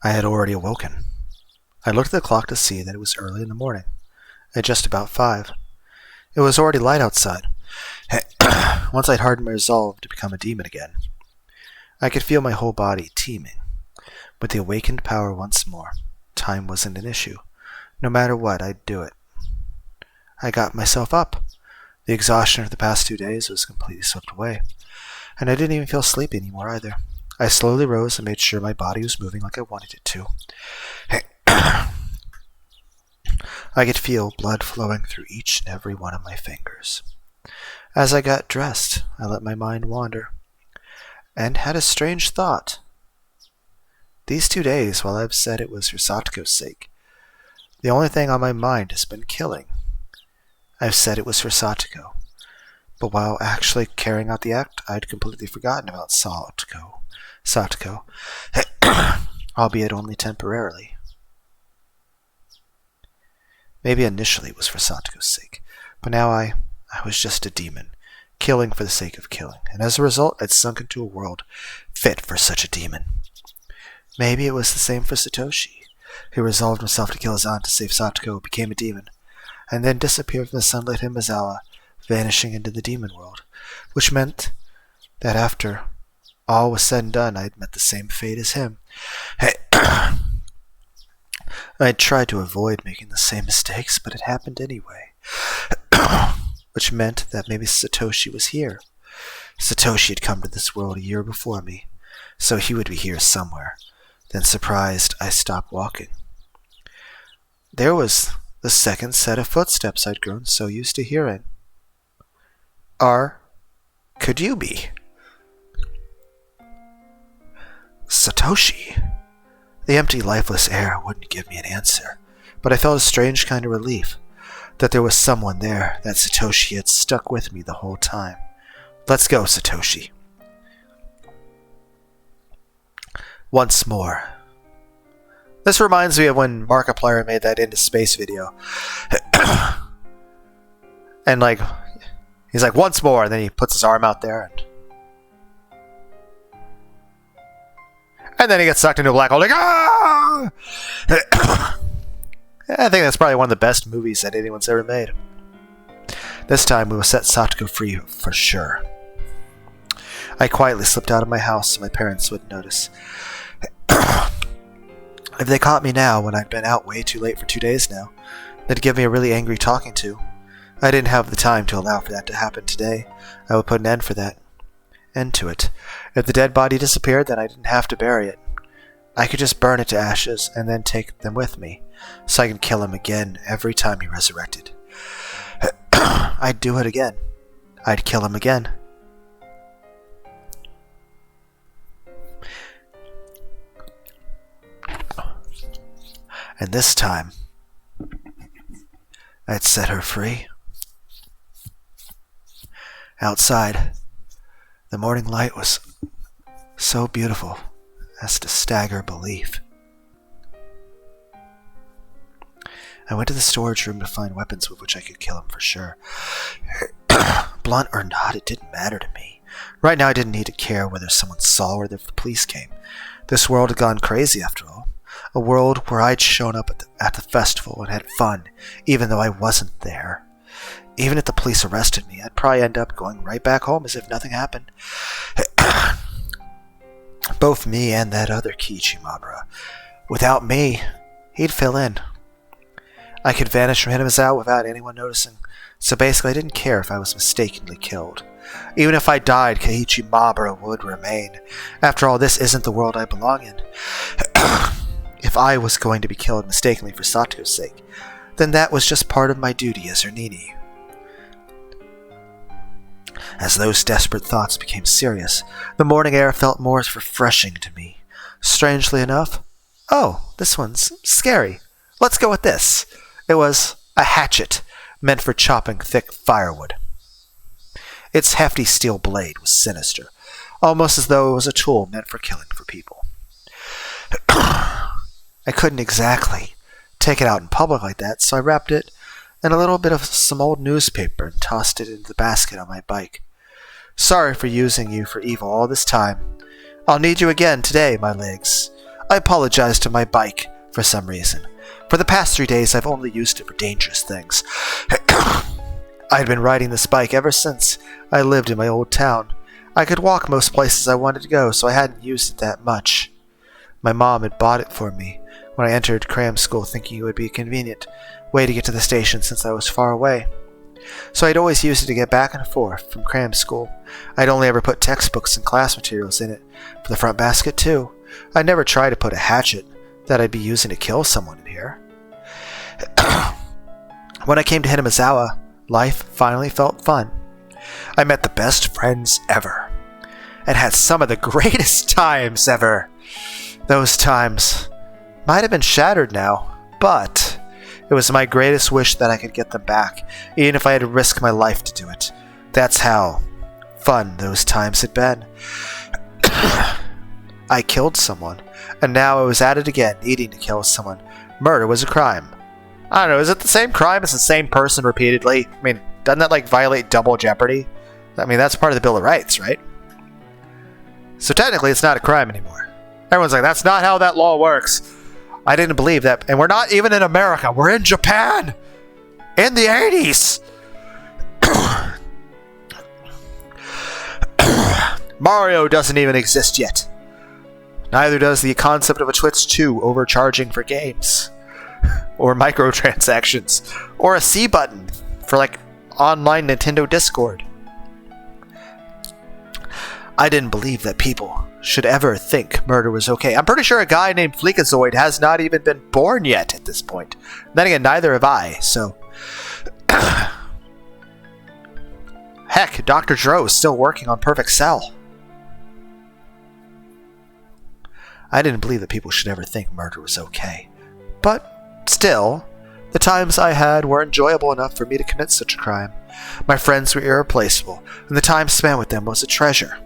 I had already awoken. I looked at the clock to see that it was early in the morning, at just about 5. It was already light outside. Once I'd hardened my resolve to become a demon again, I could feel my whole body teeming with the awakened power once more. Time wasn't an issue. No matter what, I'd do it. I got myself up. The exhaustion of the past 2 days was completely swept away, and I didn't even feel sleepy anymore either. I slowly rose and made sure my body was moving like I wanted it to. I could feel blood flowing through each and every one of my fingers. As I got dressed, I let my mind wander, and had a strange thought. These 2 days, while I've said it was for Satoko's sake, the only thing on my mind has been killing. I've said it was for Satoko, but while actually carrying out the act, I'd completely forgotten about Satoko, albeit only temporarily. Maybe initially it was for Satoko's sake, but now I was just a demon, killing for the sake of killing, and as a result I'd sunk into a world fit for such a demon. Maybe it was the same for Satoshi, who resolved himself to kill his aunt to save Satoko, became a demon, and then disappeared from the sunlit Himbazawa, vanishing into the demon world, which meant that after all was said and done, I'd met the same fate as him. I'd tried to avoid making the same mistakes, but it happened anyway. Which meant that maybe Satoshi was here. Satoshi had come to this world a year before me, so he would be here somewhere. Then, surprised, I stopped walking. There was the second set of footsteps I'd grown so used to hearing. Could you be? Satoshi? The empty, lifeless air wouldn't give me an answer, but I felt a strange kind of relief that there was someone there, that Satoshi had stuck with me the whole time. Let's go, Satoshi. Once more. This reminds me of when Markiplier made that Into Space video. And he's like, once more, and then he puts his arm out there, and then he gets sucked into a black hole, like, ah! I think that's probably one of the best movies that anyone's ever made. This time we will set Satoko free for sure. I quietly slipped out of my house so my parents wouldn't notice. If they caught me now, when I'd been out way too late for 2 days now, they'd give me a really angry talking to. I didn't have the time to allow for that to happen today. I would put an end to it. If the dead body disappeared, then I didn't have to bury it. I could just burn it to ashes and then take them with me, so I could kill him again every time he resurrected. I'd do it again. I'd kill him again. And this time, I'd set her free. Outside, the morning light was so beautiful as to stagger belief. I went to the storage room to find weapons with which I could kill him for sure. Blunt or not, it didn't matter to me. Right now I didn't need to care whether someone saw or if the police came. This world had gone crazy after all. A world where I'd shown up at the festival and had fun, even though I wasn't there. Even if the police arrested me, I'd probably end up going right back home as if nothing happened. Both me and that other Kichimabara. Without me, he'd fill in. I could vanish from Hinamizawa without anyone noticing, so basically I didn't care if I was mistakenly killed. Even if I died, Keiichi Mabara would remain. After all, this isn't the world I belong in. If I was going to be killed mistakenly for Sato's sake, then that was just part of my duty as her Nini. As those desperate thoughts became serious, the morning air felt more refreshing to me. Strangely enough, oh, this one's scary. Let's go with this. It was a hatchet meant for chopping thick firewood. Its hefty steel blade was sinister, almost as though it was a tool meant for killing for people. I couldn't exactly take it out in public like that, so I wrapped it in a little bit of some old newspaper and tossed it into the basket on my bike. Sorry for using you for evil all this time. I'll need you again today, my legs. I apologized to my bike for some reason. For the past 3 days, I've only used it for dangerous things. I'd been riding this bike ever since I lived in my old town. I could walk most places I wanted to go, so I hadn't used it that much. My mom had bought it for me when I entered cram school, thinking it would be a convenient way to get to the station since I was far away. So I'd always used it to get back and forth from cram school. I'd only ever put textbooks and class materials in it, for the front basket too. I'd never tried to put a hatchet that I'd be using to kill someone in here. When I came to Hinamizawa, life finally felt fun. I met the best friends ever, and had some of the greatest times ever. Those times might have been shattered now, but it was my greatest wish that I could get them back, even if I had to risk my life to do it. That's how fun those times had been. I killed someone, and now I was at it again, needing to kill someone. Murder was a crime. I don't know, is it the same crime as the same person repeatedly? I mean, doesn't that violate double jeopardy? I mean, that's part of the Bill of Rights, right? So technically it's not a crime anymore. Everyone's like, that's not how that law works. I didn't believe that. And we're not even in America. We're in Japan. In the 80s. Mario doesn't even exist yet. Neither does the concept of a Twitch 2 overcharging for games. Or microtransactions. Or a C button for online Nintendo Discord. I didn't believe that people should ever think murder was okay. I'm pretty sure a guy named Fleekazoid has not even been born yet at this point. Then again, neither have I, so... Heck, Dr. Dro is still working on Perfect Cell. I didn't believe that people should ever think murder was okay. But, still, the times I had were enjoyable enough for me to commit such a crime. My friends were irreplaceable, and the time spent with them was a treasure.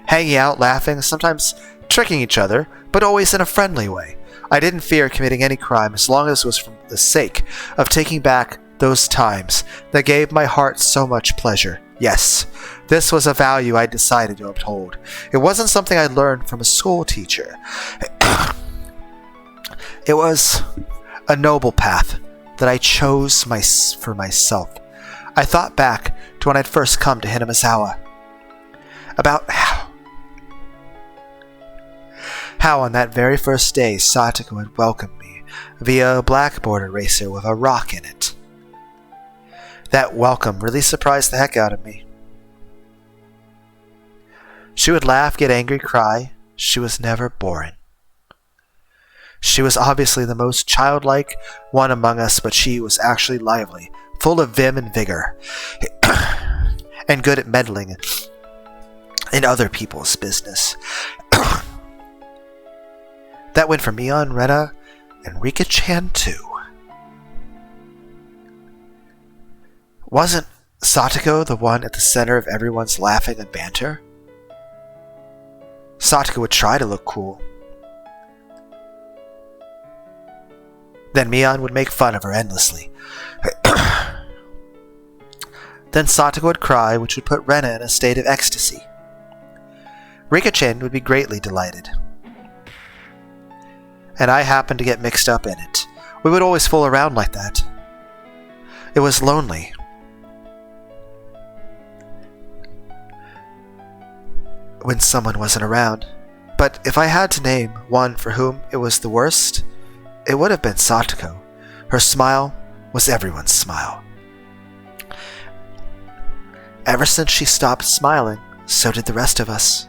Hanging out, laughing, sometimes tricking each other, but always in a friendly way. I didn't fear committing any crime as long as it was for the sake of taking back those times that gave my heart so much pleasure. Yes, this was a value I decided to uphold. It wasn't something I learned from a school teacher. It was a noble path that I chose for myself. I thought back to when I'd first come to Hinamizawa. About how on that very first day Satoko had welcomed me via a blackboard eraser with a rock in it. That welcome really surprised the heck out of me. She would laugh, get angry, cry. She was never boring. She was obviously the most childlike one among us, but she was actually lively, full of vim and vigor, and good at meddling in other people's business. That went for Mion, Rena, and Rika-chan too. Wasn't Satoko the one at the center of everyone's laughing and banter? Satoko would try to look cool. Then Mion would make fun of her endlessly. Then Satoko would cry, which would put Rena in a state of ecstasy. Rika-chan would be greatly delighted. And I happened to get mixed up in it. We would always fool around like that. It was lonely. When someone wasn't around. But if I had to name one for whom it was the worst, it would have been Satoko. Her smile was everyone's smile. Ever since she stopped smiling, so did the rest of us.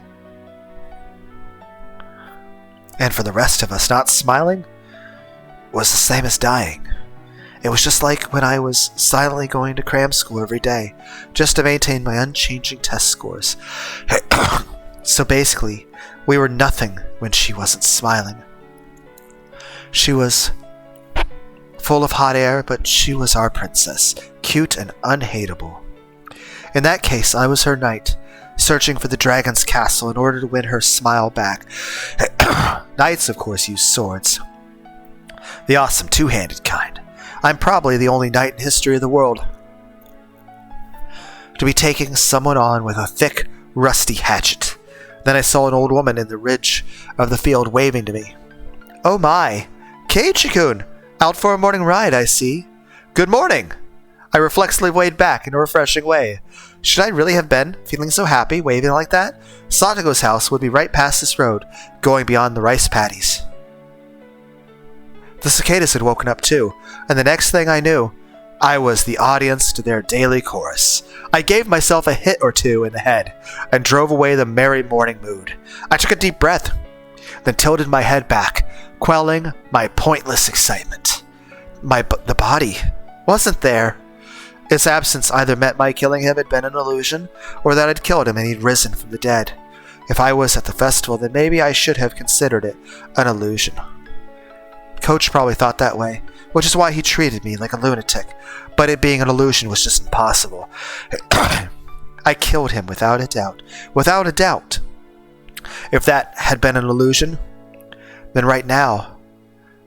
And for the rest of us, not smiling was the same as dying. It was just like when I was silently going to cram school every day, just to maintain my unchanging test scores. So basically, we were nothing when she wasn't smiling. She was full of hot air, but she was our princess, cute and unhateable. In that case, I was her knight, searching for the dragon's castle in order to win her smile back. Knights, of course, use swords. The awesome two-handed kind. I'm probably the only knight in history of the world to be taking someone on with a thick, rusty hatchet. Then I saw an old woman in the ridge of the field waving to me. Oh my! Keiichi-kun! Out for a morning ride, I see. Good morning! I reflexively waved back in a refreshing way. Should I really have been feeling so happy, waving like that? Satoko's house would be right past this road, going beyond the rice paddies. The cicadas had woken up too, and the next thing I knew, I was the audience to their daily chorus. I gave myself a hit or two in the head, and drove away the merry morning mood. I took a deep breath, then tilted my head back, quelling my pointless excitement. The body wasn't there. Its absence either meant my killing him had been an illusion, or that I'd killed him and he'd risen from the dead. If I was at the festival, then maybe I should have considered it an illusion. Coach probably thought that way, which is why he treated me like a lunatic, but it being an illusion was just impossible. I killed him without a doubt. Without a doubt. If that had been an illusion, then right now,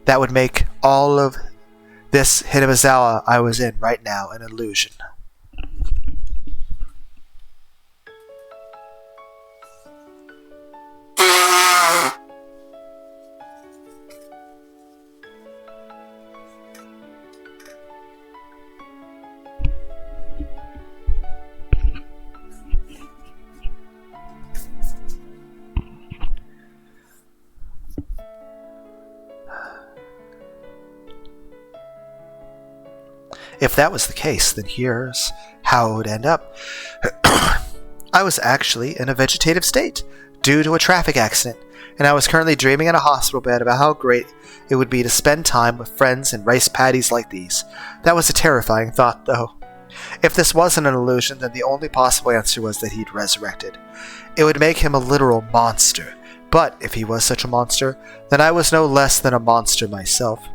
that would make all of this Hinamizawa I was in right now an illusion. If that was the case, then here's how it would end up. I was actually in a vegetative state due to a traffic accident, and I was currently dreaming in a hospital bed about how great it would be to spend time with friends and rice paddies like these. That was a terrifying thought, though. If this wasn't an illusion, then the only possible answer was that he'd resurrected. It would make him a literal monster. But if he was such a monster, then I was no less than a monster myself.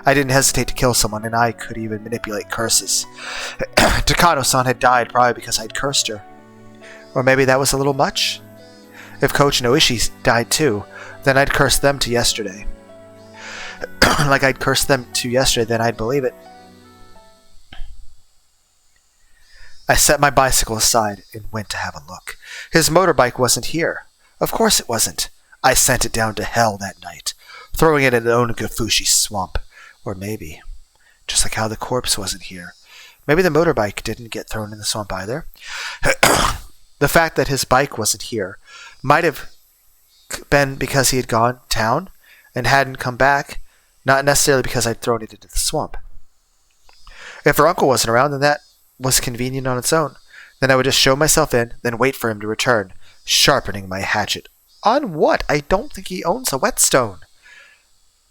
I didn't hesitate to kill someone, and I could even manipulate curses. Takano-san had died probably because I'd cursed her. Or maybe that was a little much? If Coach Noishi died too, then I'd curse them to yesterday. Like I'd cursed them to yesterday, then I'd believe it. I set my bicycle aside and went to have a look. His motorbike wasn't here. Of course it wasn't. I sent it down to hell that night, throwing it in the Onagafushi swamp. Or maybe, just like how the corpse wasn't here, maybe the motorbike didn't get thrown in the swamp either. The fact that his bike wasn't here might have been because he had gone town and hadn't come back, not necessarily because I'd thrown it into the swamp. If her uncle wasn't around, then that was convenient on its own. Then I would just show myself in, then wait for him to return, sharpening my hatchet. On what? I don't think he owns a whetstone.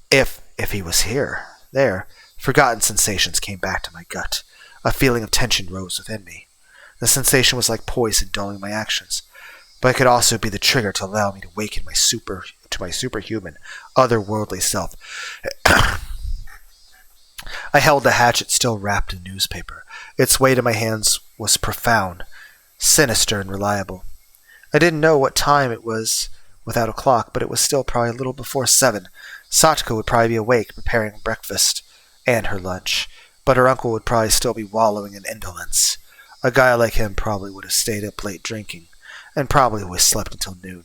If he was here. There, forgotten sensations came back to my gut. A feeling of tension rose within me. The sensation was like poison dulling my actions, but it could also be the trigger to allow me to awaken my superhuman, otherworldly self. I held the hatchet still wrapped in newspaper. Its weight in my hands was profound, sinister, and reliable. I didn't know what time it was without a clock, but it was still probably a little before 7. Satoko would probably be awake, preparing breakfast and her lunch, but her uncle would probably still be wallowing in indolence. A guy like him probably would have stayed up late drinking, and probably always slept until noon.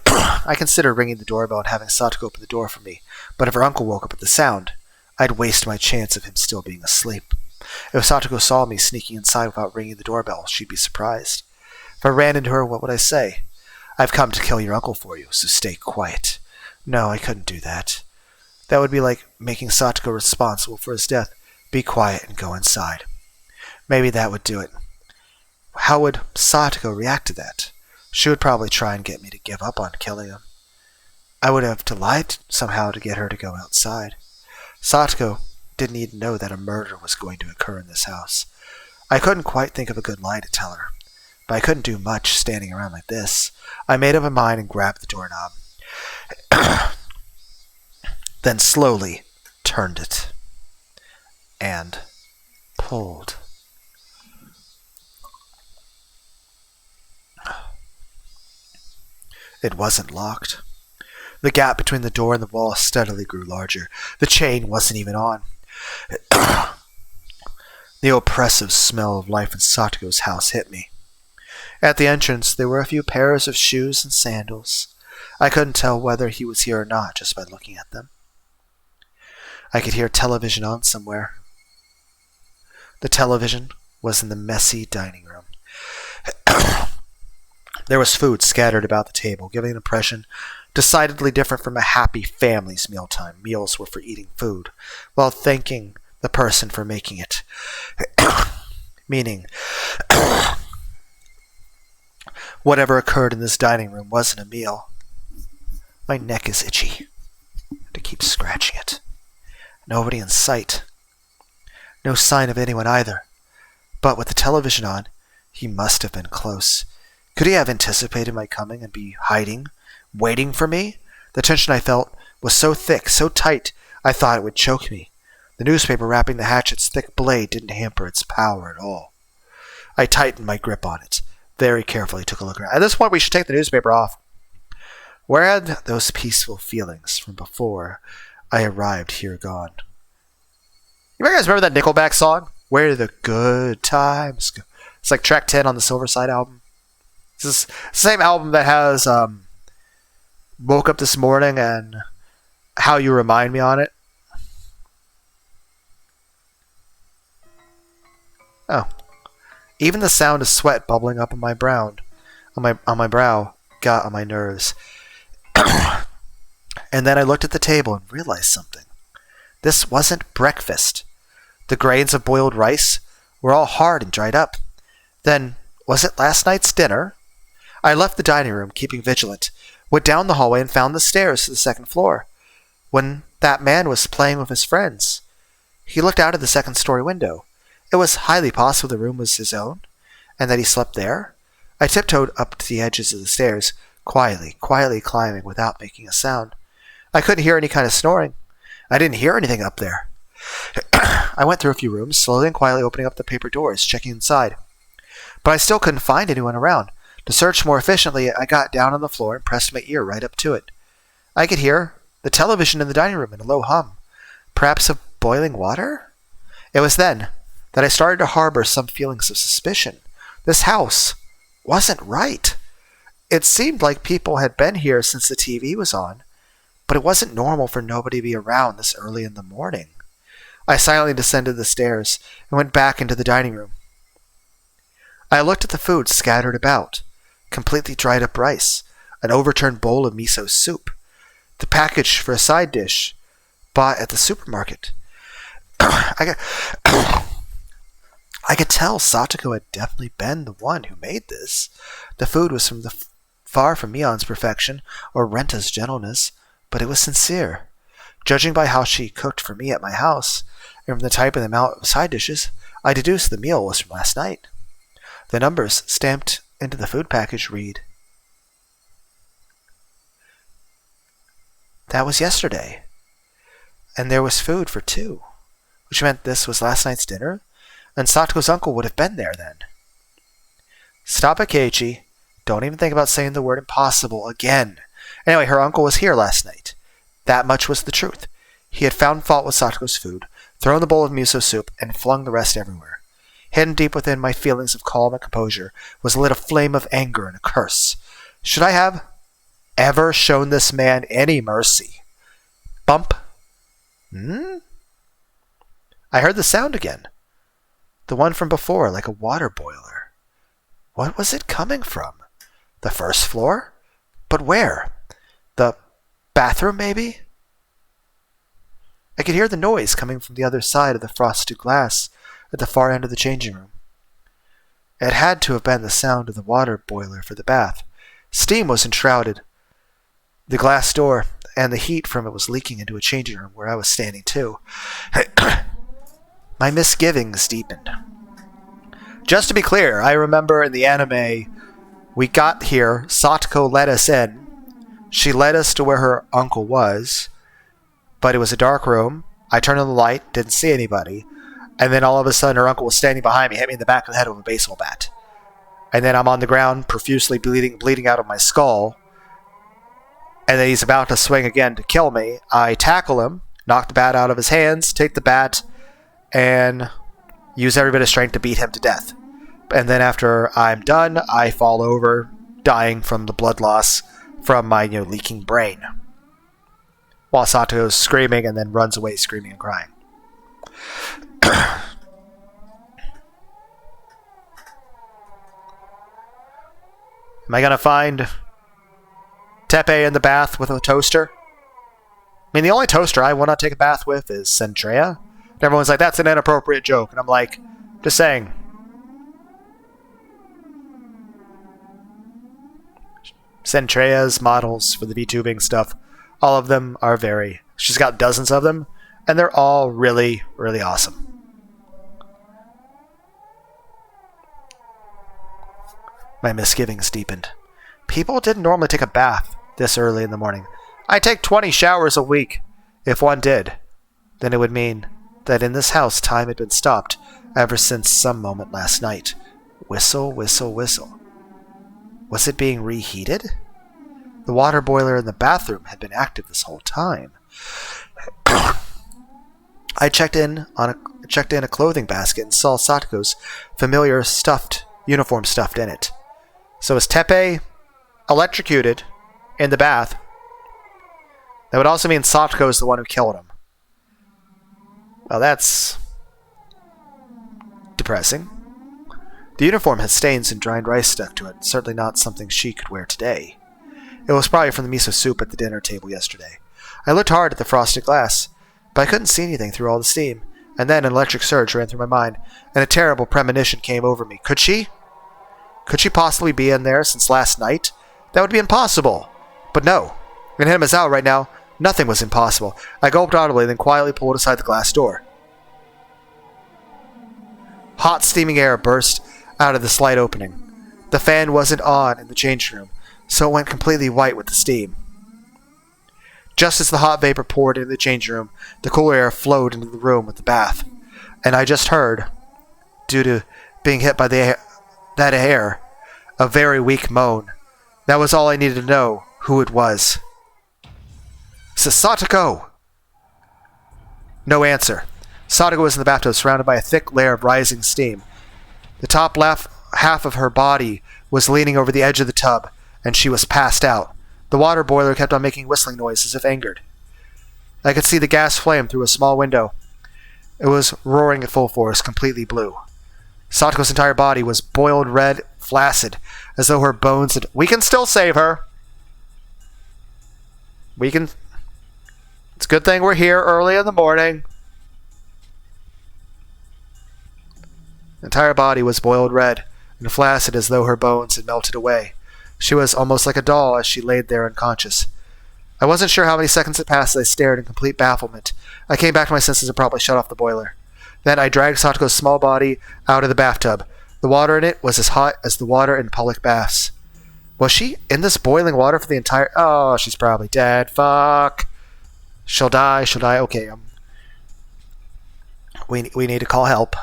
I considered ringing the doorbell and having Satoko open the door for me, but if her uncle woke up at the sound, I'd waste my chance of him still being asleep. If Satoko saw me sneaking inside without ringing the doorbell, she'd be surprised. If I ran into her, what would I say? I've come to kill your uncle for you, so stay quiet. No, I couldn't do that. That would be like making Satoko responsible for his death. Be quiet and go inside. Maybe that would do it. How would Satoko react to that? She would probably try and get me to give up on killing him. I would have to lie somehow to get her to go outside. Satoko didn't even know that a murder was going to occur in this house. I couldn't quite think of a good lie to tell her, but I couldn't do much standing around like this. I made up my mind and grabbed the doorknob. Then slowly turned it and pulled. It wasn't locked. The gap between the door and the wall steadily grew larger. The chain wasn't even on. The oppressive smell of life in Satoko's house hit me. At the entrance, there were a few pairs of shoes and sandals. I couldn't tell whether he was here or not just by looking at them. I could hear television on somewhere. The television was in the messy dining room. There was food scattered about the table, giving an impression decidedly different from a happy family's mealtime. Meals were for eating food, while thanking the person for making it. Meaning, whatever occurred in this dining room wasn't a meal. My neck is itchy. I have to keep scratching it. Nobody in sight. No sign of anyone either. But with the television on, he must have been close. Could he have anticipated my coming and be hiding, waiting for me? The tension I felt was so thick, so tight, I thought it would choke me. The newspaper wrapping the hatchet's thick blade didn't hamper its power at all. I tightened my grip on it, very carefully took a look around. At this point, we should take the newspaper off. Where had those peaceful feelings from before I arrived here gone? You guys remember that Nickelback song? Where do the good times go? It's like track 10 on the Silver Side album. This is the same album that has Woke Up This Morning and How You Remind Me on it. Oh. Even the sound of sweat bubbling up on my brow got on my nerves. And then I looked at the table and realized something. This wasn't breakfast. The grains of boiled rice were all hard and dried up. Then, was it last night's dinner? I left the dining room, keeping vigilant, went down the hallway and found the stairs to the second floor, when that man was playing with his friends. He looked out of the second-story window. It was highly possible the room was his own, and that he slept there. I tiptoed up to the edges of the stairs, quietly climbing without making a sound. I couldn't hear any kind of snoring. I didn't hear anything up there. I went through a few rooms, slowly and quietly opening up the paper doors, checking inside. But I still couldn't find anyone around. To search more efficiently, I got down on the floor and pressed my ear right up to it. I could hear the television in the dining room in a low hum. Perhaps of boiling water? It was then that I started to harbor some feelings of suspicion. This house wasn't right. It seemed like people had been here since the TV was on, but it wasn't normal for nobody to be around this early in the morning. I silently descended the stairs and went back into the dining room. I looked at the food scattered about. Completely dried up rice, an overturned bowl of miso soup, the package for a side dish bought at the supermarket. I could tell Satoko had definitely been the one who made this. The food was far from Mion's perfection or Renta's gentleness, but it was sincere. Judging by how she cooked for me at my house, and from the type and amount of side dishes, I deduced the meal was from last night. The numbers stamped into the food package read, "That was yesterday. And there was food for two," which meant this was last night's dinner, and Satoko's uncle would have been there then. Stop it, Keiichi. Don't even think about saying the word impossible again. Anyway, her uncle was here last night. That much was the truth. He had found fault with Satoko's food, thrown the bowl of miso soup, and flung the rest everywhere. Hidden deep within my feelings of calm and composure was lit a flame of anger and a curse. Should I have ever shown this man any mercy? Bump. I heard the sound again. The one from before, like a water boiler. What was it coming from? The first floor? But where? The bathroom, maybe? I could hear the noise coming from the other side of the frosted glass at the far end of the changing room. It had to have been the sound of the water boiler for the bath. Steam was enshrouded the glass door, and the heat from it was leaking into a changing room where I was standing too. My misgivings deepened. Just to be clear, I remember in the anime, we got here, Satoko let us in. She led us to where her uncle was, but it was a dark room. I turned on the light, didn't see anybody, and then all of a sudden her uncle was standing behind me, hit me in the back of the head with a baseball bat. And then I'm on the ground, profusely bleeding out of my skull, and then he's about to swing again to kill me. I tackle him, knock the bat out of his hands, take the bat, and use every bit of strength to beat him to death. And then after I'm done, I fall over, dying from the blood loss from my leaking brain. While Sato's screaming and then runs away screaming and crying. Am I going to find Tepe in the bath with a toaster? I mean, the only toaster I will not take a bath with is Centrea. And everyone's like, that's an inappropriate joke. And I'm like, just saying. Centrea's models for the VTubing stuff, all of them are she's got dozens of them, and they're all really, really awesome. My misgivings deepened. People didn't normally take a bath this early in the morning. I take 20 showers a week. If one did, then it would mean that in this house time had been stopped ever since some moment last night. Whistle, whistle, whistle. Was it being reheated? The water boiler in the bathroom had been active this whole time. I checked in a clothing basket and saw Sato's familiar uniform stuffed in it. So is Tepe electrocuted in the bath? That would also mean Satoko is the one who killed him. Well, that's depressing. The uniform has stains and dried rice stuck to it, certainly not something she could wear today. It was probably from the miso soup at the dinner table yesterday. I looked hard at the frosted glass, but I couldn't see anything through all the steam, and then an electric surge ran through my mind, and a terrible premonition came over me. Could she possibly be in there since last night? That would be impossible. But no. In him is out right now. Nothing was impossible. I gulped audibly, then quietly pulled aside the glass door. Hot, steaming air burst out of the slight opening. The fan wasn't on in the changing room, so it went completely white with the steam. Just as the hot vapor poured into the changing room, the cooler air flowed into the room with the bath, and I just heard, due to being hit by that air, a very weak moan. That was all I needed to know who it was. Satoko! No answer. Satoko was in the bathtub, surrounded by a thick layer of rising steam. The top half of her body was leaning over the edge of the tub, and she was passed out. The water boiler kept on making whistling noise as if angered. I could see the gas flame through a small window. It was roaring at full force, completely blue. Satoko's entire body was boiled red, flaccid, as though her bones had... We can still save her. We can... It's a good thing we're here early in the morning. The entire body was boiled red and flaccid as though her bones had melted away. She was almost like a doll as she laid there unconscious. I wasn't sure how many seconds had passed as I stared in complete bafflement. I came back to my senses and promptly shut off the boiler. Then I dragged Satoko's small body out of the bathtub. The water in it was as hot as the water in public baths. Was she in this boiling water for the entire... Oh, she's probably dead. Fuck. She'll die. Okay, we need to call help.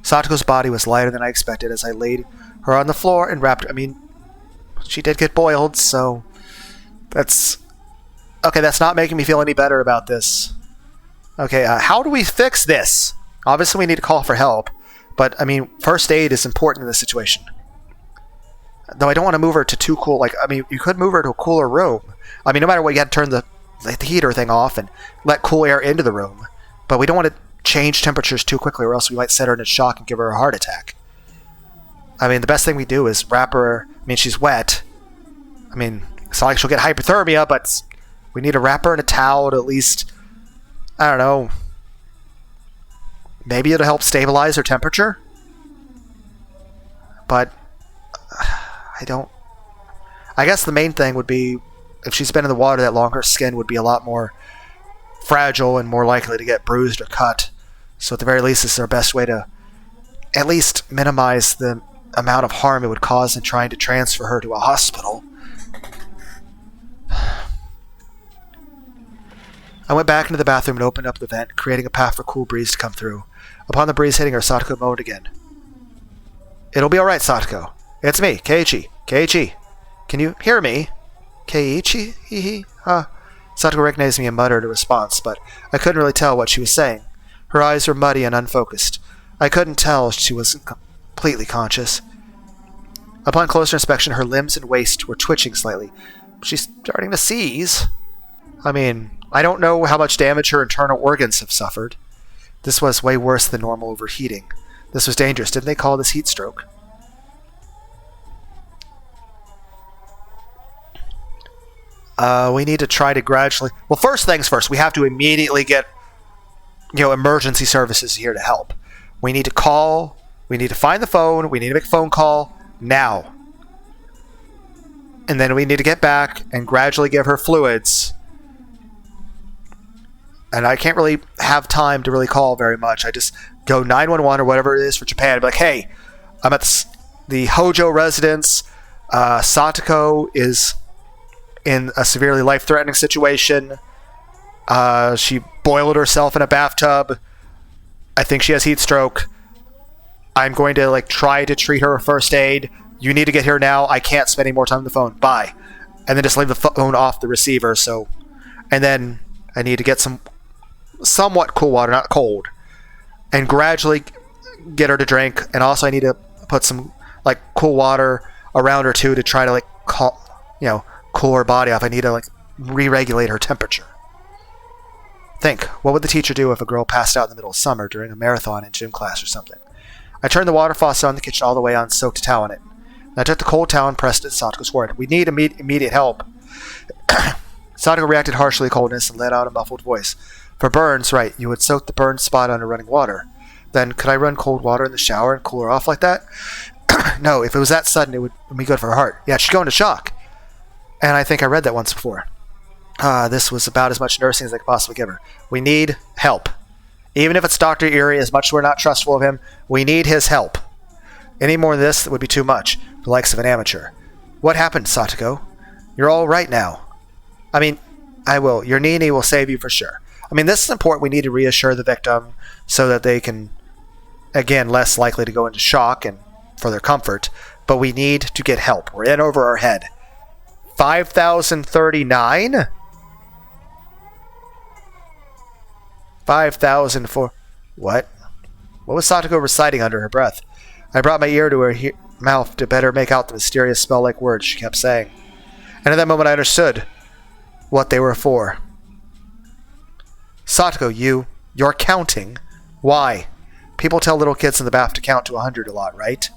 Satoko's body was lighter than I expected as I laid her on the floor and wrapped her... I mean, she did get boiled, so... That's... Okay, that's not making me feel any better about this. Okay, how do we fix this? Obviously, we need to call for help. But, I mean, first aid is important in this situation. Though I don't want to move her to too cool... Like, I mean, you could move her to a cooler room. I mean, no matter what, you had to turn the heater thing off and let cool air into the room. But we don't want to change temperatures too quickly, or else we might set her in a shock and give her a heart attack. I mean, the best thing we do is wrap her... I mean, she's wet. I mean, it's not like she'll get hypothermia, but we need to wrap her in a towel to at least... I don't know... Maybe it'll help stabilize her temperature? But... I don't... I guess the main thing would be... If she's been in the water that long, her skin would be a lot more fragile and more likely to get bruised or cut. So at the very least, this is our best way to at least minimize the amount of harm it would cause in trying to transfer her to a hospital. I went back into the bathroom and opened up the vent, creating a path for cool breeze to come through. Upon the breeze hitting her, Satoko moaned again. It'll be alright, Satoko. It's me, Keiichi. Keiichi. Can you hear me? Keiichi? Hee. Satoko recognized me and muttered a response, but I couldn't really tell what she was saying. Her eyes were muddy and unfocused. I couldn't tell she wasn't completely conscious. Upon closer inspection, her limbs and waist were twitching slightly, she's starting to seize. I mean, I don't know how much damage her internal organs have suffered. This was way worse than normal overheating. This was dangerous. Didn't they call this heat stroke? We need to try to gradually... Well, first things first. We have to immediately get, emergency services here to help. We need to call. We need to find the phone. We need to make a phone call now. And then we need to get back and gradually give her fluids. And I can't really have time to really call very much. I just go 911 or whatever it is for Japan and be like, hey, I'm at the Hojo residence. Satoko is in a severely life-threatening situation. She boiled herself in a bathtub. I think she has heat stroke. I'm going to try to treat her first aid. You need to get here now. I can't spend any more time on the phone. Bye. And then just leave the phone off the receiver. And then I need to get some somewhat cool water, not cold, and gradually get her to drink. And also I need to put some cool water around her too to try to cool her body off. I need to re-regulate her temperature. Think, what would the teacher do if a girl passed out in the middle of summer during a marathon in gym class or something? I turned the water faucet on in the kitchen all the way on, soaked a towel in it. I took the cold towel and pressed it at Satoko's forehead. We need immediate help. Satoko reacted harshly to coldness and let out a muffled voice. For burns, right, you would soak the burned spot under running water. Then, could I run cold water in the shower and cool her off like that? No, if it was that sudden, it would be good for her heart. Yeah, she'd go into shock. And I think I read that once before. This was about as much nursing as I could possibly give her. We need help. Even if it's Dr. Erie, as much as we're not trustful of him, we need his help. Any more than this would be too much, for the likes of an amateur. What happened, Satoko? You're all right now. I mean, I will. Your Nini will save you for sure. I mean, this is important. We need to reassure the victim so that they can, again, less likely to go into shock and for their comfort. But we need to get help. We're in over our head. 5,039? 5,000 for... What? What was Satoko reciting under her breath? I brought my ear to her mouth to better make out the mysterious spell-like words she kept saying. And at that moment I understood what they were for. Satoko, you're counting. Why? People tell little kids in the bath to count to 100 a lot, right?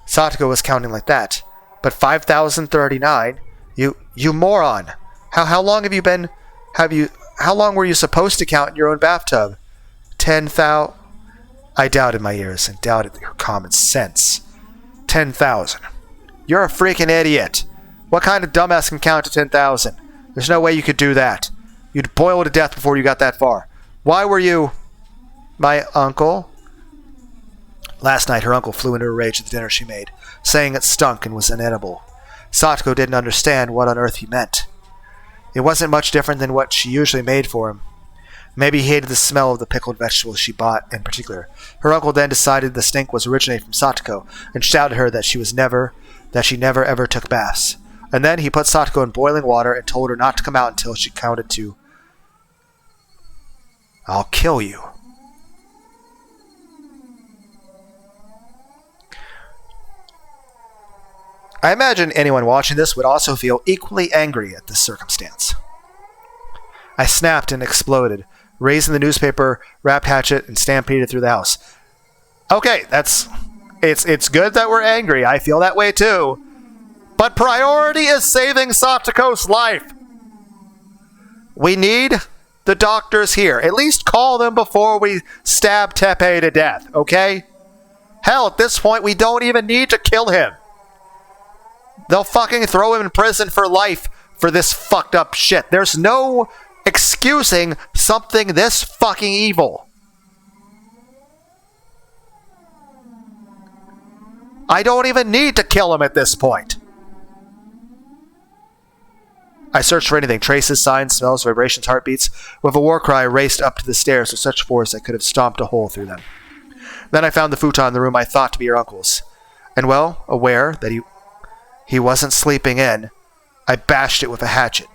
Satoko was counting like that. But 5,039? You moron! How long have you been... How long were you supposed to count in your own bathtub? 10,000... I doubted my ears and doubted her common sense. 10,000. You're a freaking idiot. What kind of dumbass can count to 10,000? There's no way you could do that. You'd boil to death before you got that far. Why were you... My uncle? Last night her uncle flew into a rage at the dinner she made, saying it stunk and was inedible. Satoko didn't understand what on earth he meant. It wasn't much different than what she usually made for him. Maybe he hated the smell of the pickled vegetables she bought in particular. Her uncle then decided the stink was originated from Satoko and shouted at her that she never ever took baths. And then he put Satoko in boiling water and told her not to come out until she counted to... I'll kill you. I imagine anyone watching this would also feel equally angry at this circumstance. I snapped and exploded, raising the newspaper, wrapped hatchet, and stampeded through the house. Okay, it's good that we're angry. I feel that way too. But priority is saving Satoko's life. We need the doctors here. At least call them before we stab Teppei to death, okay? Hell, at this point, we don't even need to kill him. They'll fucking throw him in prison for life for this fucked up shit. There's no excusing something this fucking evil. I don't even need to kill him at this point. I searched for anything, traces, signs, smells, vibrations, heartbeats. With a war cry, I raced up to the stairs with such force I could have stomped a hole through them. Then I found the futon in the room I thought to be your uncle's. And well, aware that he wasn't sleeping in, I bashed it with a hatchet.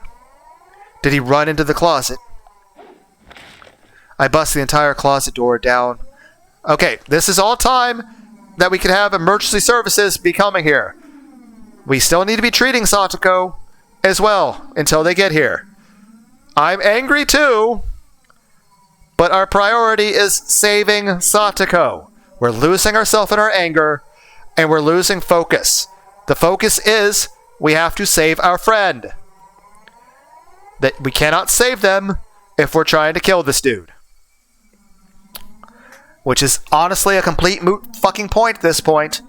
Did he run into the closet? I busted the entire closet door down. Okay, this is all time that we could have emergency services be coming here. We still need to be treating Satoko. as well until they get here. I'm angry too, but our priority is saving Satoko. We're losing ourselves in our anger, and we're losing focus. The focus is we have to save our friend. That we cannot save them if we're trying to kill this dude. Which is honestly a complete moot fucking point at this point.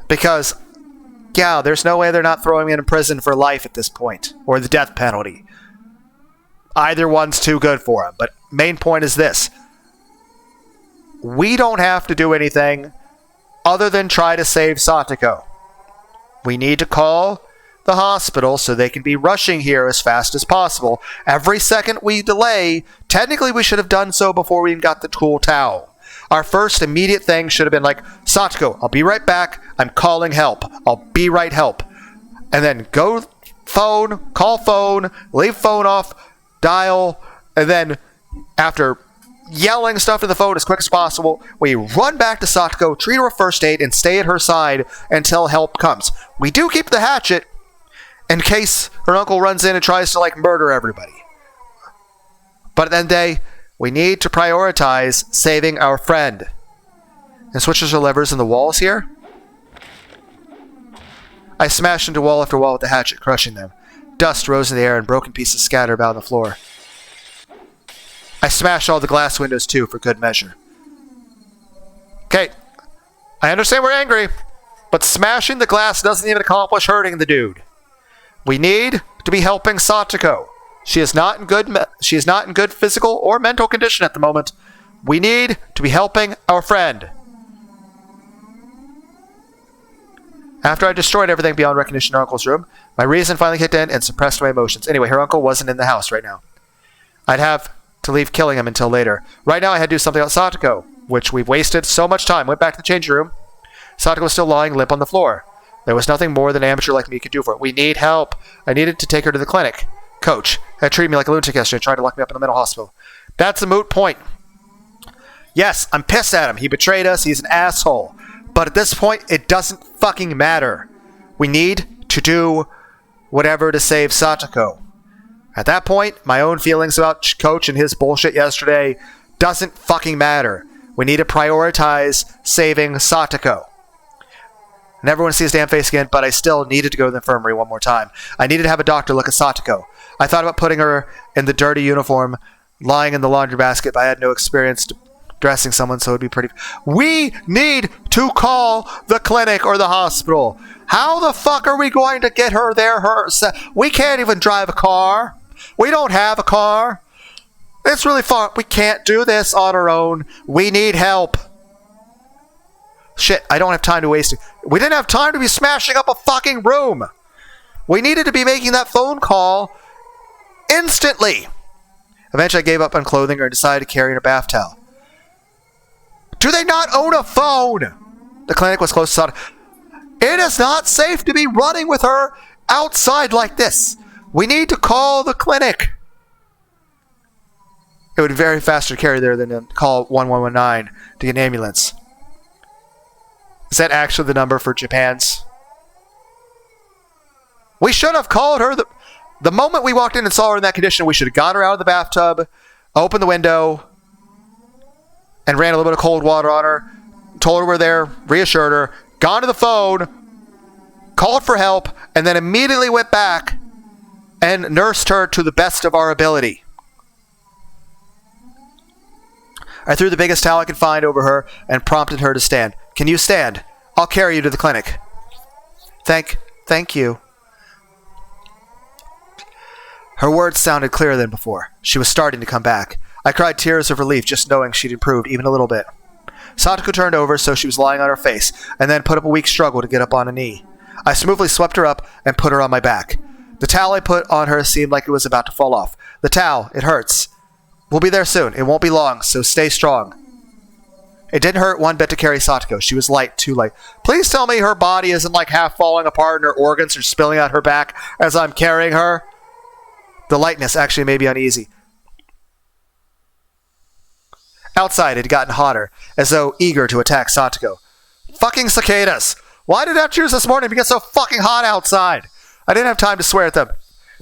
Because, yeah, there's no way they're not throwing me in prison for life at this point. Or the death penalty. Either one's too good for him. But main point is this. We don't have to do anything other than try to save Satoko. We need to call the hospital so they can be rushing here as fast as possible. Every second we delay, technically we should have done so before we even got the cool towel. Our first immediate thing should have been like, Satoko, I'll be right back. I'm calling help. I'll be right help. And then go phone, call phone, leave phone off, dial, and then after yelling stuff to the phone as quick as possible, we run back to Satoko, treat her first aid, and stay at her side until help comes. We do keep the hatchet in case her uncle runs in and tries to murder everybody. But at the end of the day, we need to prioritize saving our friend. And switches her levers in the walls here. I smashed into wall after wall with the hatchet, crushing them. Dust rose in the air and broken pieces scattered about on the floor. I smashed all the glass windows too, for good measure. Okay, I understand we're angry, but smashing the glass doesn't even accomplish hurting the dude. We need to be helping Satoko. She is not in good physical or mental condition at the moment. We need to be helping our friend. After I destroyed everything beyond recognition in her uncle's room, my reason finally kicked in and suppressed my emotions. Anyway, her uncle wasn't in the house right now. I'd have to leave killing him until later. Right now I had to do something about Satoko, which we've wasted so much time. Went back to the changing room. Satoko was still lying limp on the floor. There was nothing more than an amateur like me could do for it. We need help. I needed to take her to the clinic. Coach had treated me like a lunatic yesterday and tried to lock me up in the mental hospital. That's a moot point. Yes, I'm pissed at him. He betrayed us. He's an asshole. But at this point, it doesn't fucking matter. We need to do whatever to save Satoko. At that point, my own feelings about Coach and his bullshit yesterday doesn't fucking matter. We need to prioritize saving Satoko. I never want to see his damn face again, but I still needed to go to the infirmary one more time. I needed to have a doctor look at Satoko. I thought about putting her in the dirty uniform, lying in the laundry basket, but I had no experience dressing someone, so it would be pretty... We need to call the clinic or the hospital. How the fuck are we going to get her there? We can't even drive a car. We don't have a car. It's really far. We can't do this on our own. We need help. Shit, I don't have time to waste it. We didn't have time to be smashing up a fucking room. We needed to be making that phone call instantly. Eventually I gave up on clothing her and decided to carry in a bath towel. Do they not own a phone? The clinic was close to Satoko. It is not safe to be running with her outside like this. We need to call the clinic. It would be very faster to carry there than to call 1119 to get an ambulance. Is that actually the number for Japan's? We should have called her. The moment we walked in and saw her in that condition, we should have got her out of the bathtub, opened the window, and ran a little bit of cold water on her, told her we're there, reassured her, gone to the phone, called for help, and then immediately went back and nursed her to the best of our ability. I threw the biggest towel I could find over her and prompted her to stand. Can you stand? I'll carry you to the clinic. Thank you. Her words sounded clearer than before. She was starting to come back. I cried tears of relief just knowing she'd improved even a little bit. Satoko turned over so she was lying on her face, and then put up a weak struggle to get up on a knee. I smoothly swept her up and put her on my back. The towel I put on her seemed like it was about to fall off. The towel, it hurts. We'll be there soon. It won't be long, so stay strong. It didn't hurt one bit to carry Satoko. She was light, too light. Please tell me her body isn't half falling apart and her organs are spilling out her back as I'm carrying her. The lightness actually made me uneasy. Outside, it had gotten hotter, as though eager to attack Satoko. Fucking cicadas! Why did I choose this morning to get so fucking hot outside? I didn't have time to swear at them.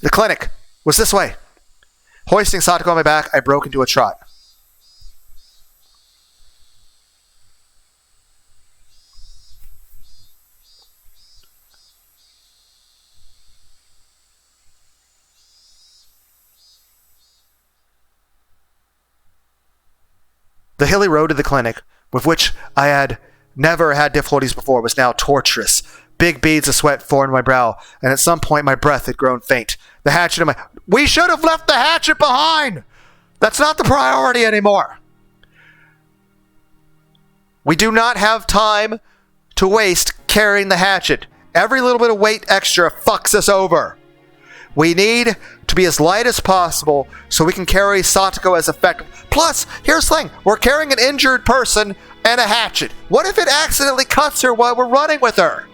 The clinic was this way. Hoisting Satoko on my back, I broke into a trot. The hilly road to the clinic, with which I had never had difficulties before, was now torturous. Big beads of sweat formed my brow, and at some point my breath had grown faint. The hatchet in my... We should have left the hatchet behind! That's not the priority anymore. We do not have time to waste carrying the hatchet. Every little bit of weight extra fucks us over. We need to be as light as possible so we can carry Satoko as effective. Plus, here's the thing. We're carrying an injured person and a hatchet. What if it accidentally cuts her while we're running with her?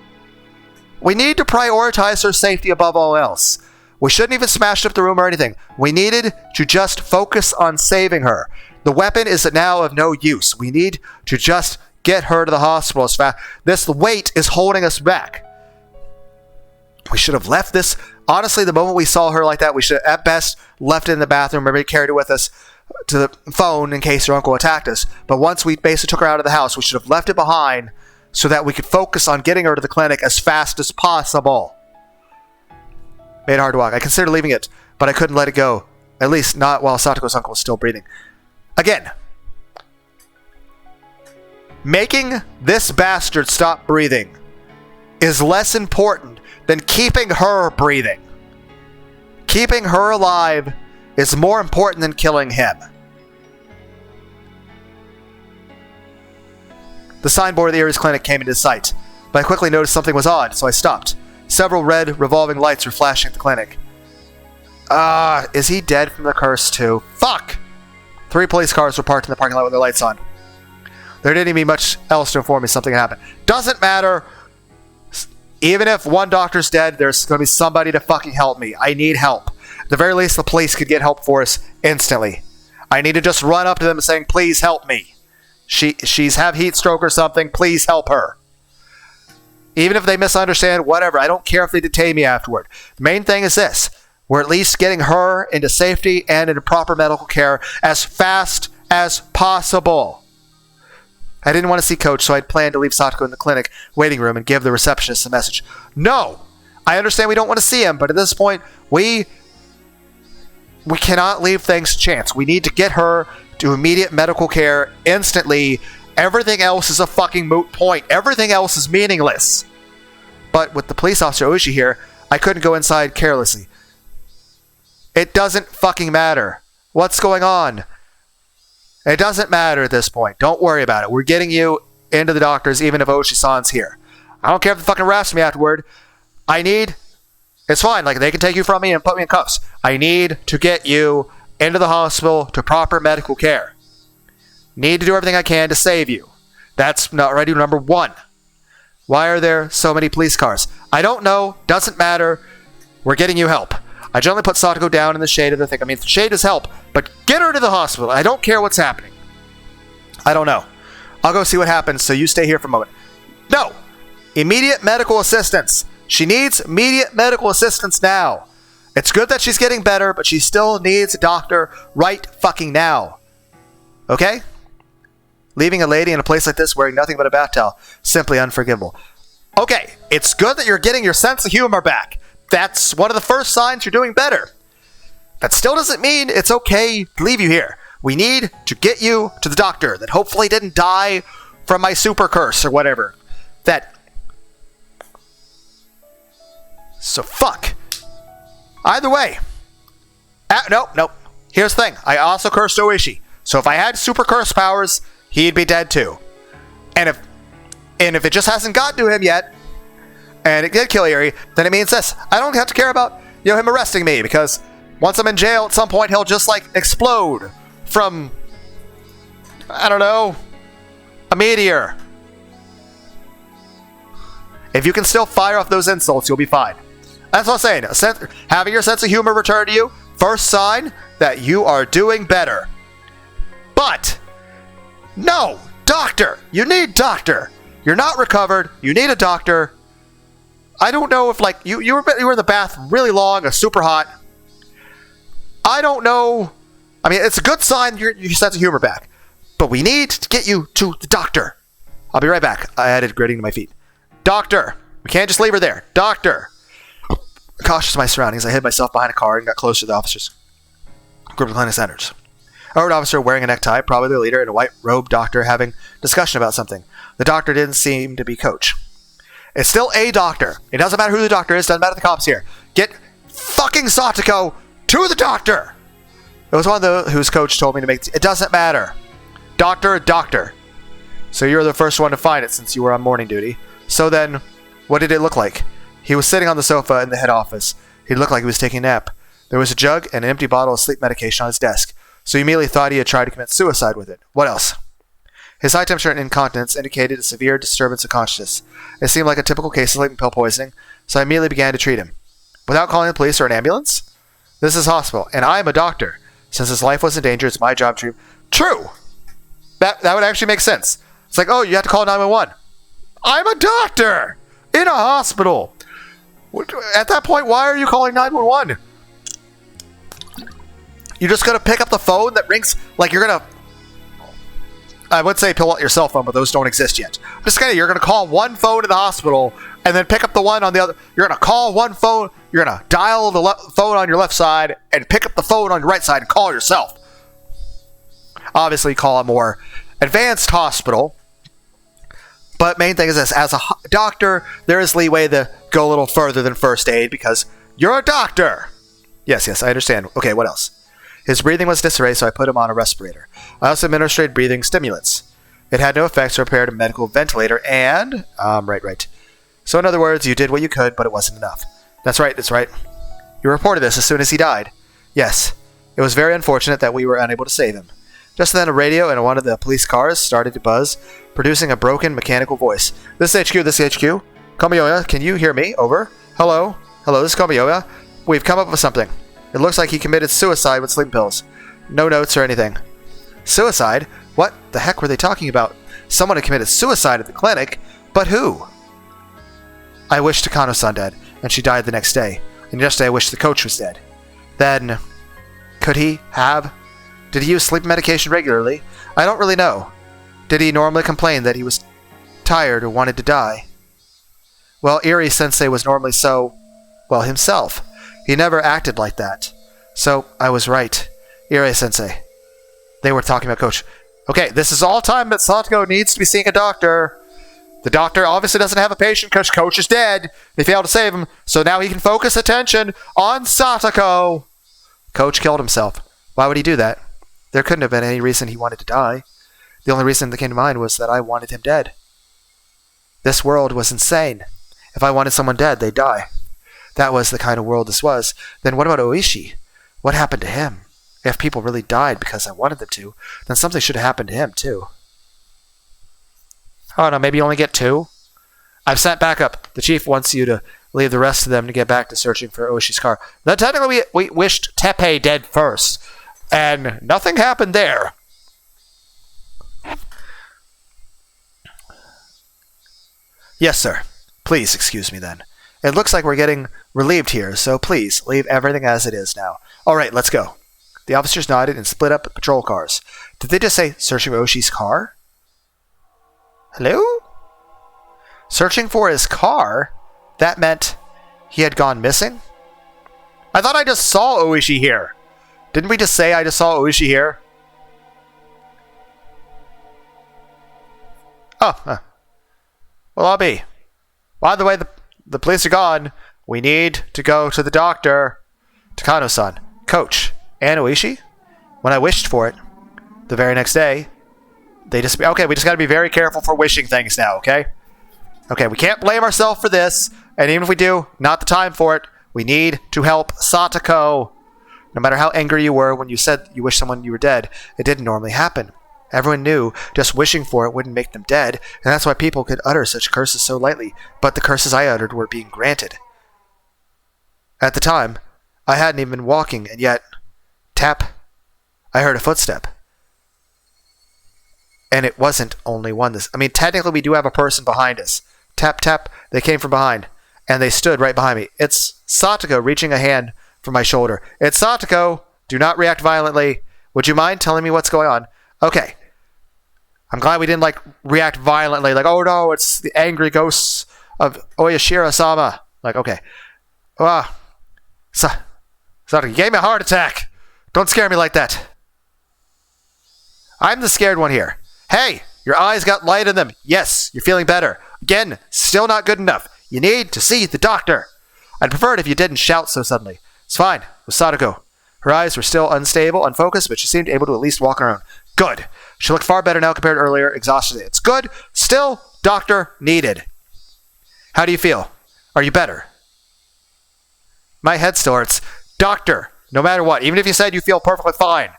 We need to prioritize her safety above all else. We shouldn't even smash up the room or anything. We needed to just focus on saving her. The weapon is now of no use. We need to just get her to the hospital as fast. This weight is holding us back. We should have left this. Honestly, the moment we saw her like that, we should have, at best, left it in the bathroom, maybe carried it with us to the phone in case her uncle attacked us. But once we basically took her out of the house, we should have left it behind so that we could focus on getting her to the clinic as fast as possible. Made it hard to walk. I considered leaving it, but I couldn't let it go. At least not while Satoko's uncle was still breathing. Again, making this bastard stop breathing is less important than keeping her breathing. Keeping her alive is more important than killing him. The signboard of the area's clinic came into sight, but I quickly noticed something was odd, so I stopped. Several red revolving lights were flashing at the clinic. Is he dead from the curse too? Fuck! 3 police cars were parked in the parking lot with their lights on. There didn't even be much else to inform me something had happened. Doesn't matter! Even if one doctor's dead, there's going to be somebody to fucking help me. I need help. At the very least, the police could get help for us instantly. I need to just run up to them saying, please help me. She's have heat stroke or something. Please help her. Even if they misunderstand, whatever. I don't care if they detain me afterward. The main thing is this. We're at least getting her into safety and into proper medical care as fast as possible. I didn't want to see Coach, so I'd planned to leave Satoko in the clinic waiting room and give the receptionist a message. No! I understand we don't want to see him, but at this point, we cannot leave things to chance. We need to get her to immediate medical care instantly. Everything else is a fucking moot point. Everything else is meaningless. But with the police officer Oishi here, I couldn't go inside carelessly. It doesn't fucking matter. What's going on? It doesn't matter at this point. Don't worry about it. We're getting you into the doctors even if Oshi-san's here. I don't care if they fucking arrest me afterward. It's fine. Like, they can take you from me and put me in cuffs. I need to get you into the hospital to proper medical care. Need to do everything I can to save you. That's not already number 1. Why are there so many police cars? I don't know. Doesn't matter. We're getting you help. I gently put Satoko down in the shade of the thing. I mean, the shade is help, but get her to the hospital. I don't care what's happening. I don't know. I'll go see what happens, so you stay here for a moment. No! Immediate medical assistance. She needs immediate medical assistance now. It's good that she's getting better, but she still needs a doctor right fucking now. Okay? Leaving a lady in a place like this wearing nothing but a bath towel, simply unforgivable. Okay, it's good that you're getting your sense of humor back. That's one of the first signs you're doing better. That still doesn't mean it's okay to leave you here. We need to get you to the doctor that hopefully didn't die from my super curse or whatever. So fuck. Either way. Nope. Here's the thing. I also cursed Oishi. So if I had super curse powers, he'd be dead too. And if it just hasn't gotten to him yet, and it did kill Eri, then it means this. I don't have to care about him arresting me, because once I'm in jail, at some point he'll just explode from, I don't know, a meteor. If you can still fire off those insults, you'll be fine. That's what I'm saying. Having your sense of humor return to you, first sign that you are doing better. But, no, doctor. You need doctor. You're not recovered. You need a doctor. I don't know if, like, you were in the bath really long, super hot. I don't know. I mean, it's a good sign your sense of humor back. But we need to get you to the doctor. I'll be right back. I added, gritting to my feet. Doctor! We can't just leave her there. Doctor! Cautious of my surroundings, I hid myself behind a car and got close to the officers. Group of clinic centers. A road officer wearing a necktie, probably the leader, and a white-robed doctor having discussion about something. The doctor didn't seem to be Coach. It's still a doctor. It doesn't matter who the doctor is. Doesn't matter the cops here. Get fucking Satoko to the doctor! It was one of those whose coach told me to make... It doesn't matter. Doctor. So you're the first one to find it since you were on morning duty. So then, what did it look like? He was sitting on the sofa in the head office. He looked like he was taking a nap. There was a jug and an empty bottle of sleep medication on his desk. So you immediately thought he had tried to commit suicide with it. What else? His high temperature and incontinence indicated a severe disturbance of consciousness. It seemed like a typical case of sleeping pill poisoning, so I immediately began to treat him. Without calling the police or an ambulance? This is hospital, and I am a doctor. Since his life was in danger, it's my job to treat him. True! That would actually make sense. It's like, oh, you have to call 911. I'm a doctor! In a hospital! At that point, why are you calling 911? You're just going to pick up the phone that rings like you're going to... I would say pull out your cell phone, but those don't exist yet. I'm just kidding. You're going to call one phone in the hospital and then pick up the one on the other. You're going to call one phone. You're going to dial the phone on your left side and pick up the phone on your right side and call yourself. Obviously, call a more advanced hospital. But main thing is this. As a doctor, there is leeway to go a little further than first aid because you're a doctor. Yes, I understand. Okay, what else? His breathing was disarray, so I put him on a respirator. I also administered breathing stimulants. It had no effect, so I prepared a medical ventilator and... Right. So in other words, you did what you could, but it wasn't enough. That's right. You reported this as soon as he died. Yes. It was very unfortunate that we were unable to save him. Just then, a radio in one of the police cars started to buzz, producing a broken mechanical voice. This is HQ. Kamiyoya, can you hear me? Over. Hello, this is Kamiyoya. We've come up with something. It looks like he committed suicide with sleeping pills. No notes or anything. Suicide? What the heck were they talking about? Someone had committed suicide at the clinic, but who? I wished Takano-san dead, and she died the next day. And yesterday I wished the coach was dead. Then, could he have... Did he use sleep medication regularly? I don't really know. Did he normally complain that he was tired or wanted to die? Well, Irie-sensei was normally so... well, himself. He never acted like that. So, I was right. Irie-sensei. They were talking about Coach. Okay, this is all time that Satoko needs to be seeing a doctor. The doctor obviously doesn't have a patient because Coach is dead. They failed to save him, so now he can focus attention on Satoko. Coach killed himself. Why would he do that? There couldn't have been any reason he wanted to die. The only reason that came to mind was that I wanted him dead. This world was insane. If I wanted someone dead, they'd die. That was the kind of world this was. Then what about Oishi? What happened to him? If people really died because I wanted them to, then something should have happened to him, too. Oh, no, maybe you only get 2? I've sent backup. The chief wants you to leave the rest of them to get back to searching for Oishi's car. Now, technically, we wished Teppei dead first, and nothing happened there. Yes, sir. Please excuse me, then. It looks like we're getting relieved here, so please, leave everything as it is now. All right, let's go. The officers nodded and split up the patrol cars. Did they just say, searching for Oshi's car? Hello? Searching for his car? That meant he had gone missing? I thought I just saw Oishi here. Didn't we just say I just saw Oishi here? Oh, well, I'll be. By the way, the police are gone. We need to go to the doctor. Takano-san, Coach, and Oishi? When I wished for it, the very next day, they disappeared. Okay, we just gotta be very careful for wishing things now, okay? Okay, we can't blame ourselves for this, and even if we do, not the time for it. We need to help Satoko. No matter how angry you were when you said you wished someone you were dead, it didn't normally happen. Everyone knew just wishing for it wouldn't make them dead, and that's why people could utter such curses so lightly, but the curses I uttered were being granted. At the time, I hadn't even been walking, and yet, tap, I heard a footstep. And it wasn't only one. Technically we do have a person behind us. Tap, tap, they came from behind. and they stood right behind me. It's Satoko reaching a hand for my shoulder. It's Satoko. Do not react violently. Would you mind telling me what's going on? Okay. I'm glad we didn't react violently. Oh no, it's the angry ghosts of Oyashiro-sama. Okay. Satoko, you gave me a heart attack. Don't scare me like that. I'm the scared one here. Hey, your eyes got light in them. Yes, you're feeling better. Again, still not good enough. You need to see the doctor. I'd prefer it if you didn't shout so suddenly. It's fine with Satoko. Her eyes were still unstable, unfocused, but she seemed able to at least walk around. Good. She looked far better now compared to earlier, exhausted. It's good. Still, doctor needed. How do you feel? Are you better? My head still hurts. Doctor, no matter what, even if you said you feel perfectly fine.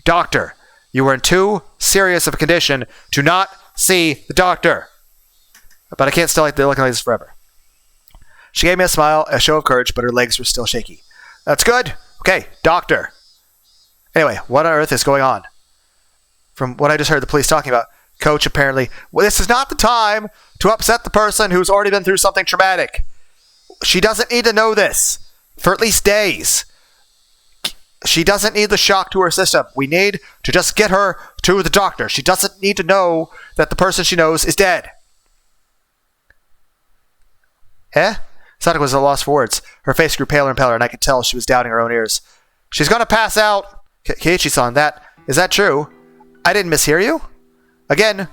Doctor, you were in too serious of a condition to not see the doctor. But I can't stay looking like this forever. She gave me a smile, a show of courage, but her legs were still shaky. That's good. Okay, doctor. Anyway, what on earth is going on? From what I just heard the police talking about, Coach apparently, this is not the time to upset the person who's already been through something traumatic. She doesn't need to know this for at least days. She doesn't need the shock to her system. We need to just get her to the doctor. She doesn't need to know that the person she knows is dead. Satoko was at a loss for words. Her face grew paler and paler, and I could tell she was doubting her own ears. She's going to pass out. Keiichi-san, is that true? I didn't mishear you? Again,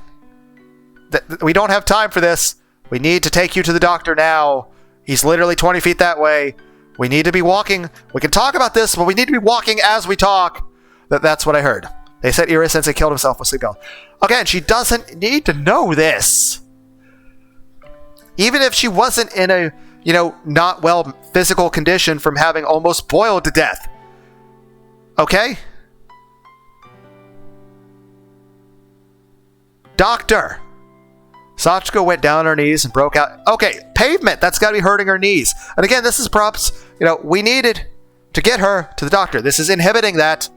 we don't have time for this. We need to take you to the doctor now. He's literally 20 feet that way. We need to be walking. We can talk about this, but we need to be walking as we talk. That's what I heard. They said Ira-sensei killed himself with sleep. Again, she doesn't need to know this. Even if she wasn't in a, not well physical condition from having almost boiled to death. Okay? Doctor! Satoko went down on her knees and broke out. Okay, pavement! That's gotta be hurting her knees. And again, this is props. We needed to get her to the doctor. This is inhibiting that.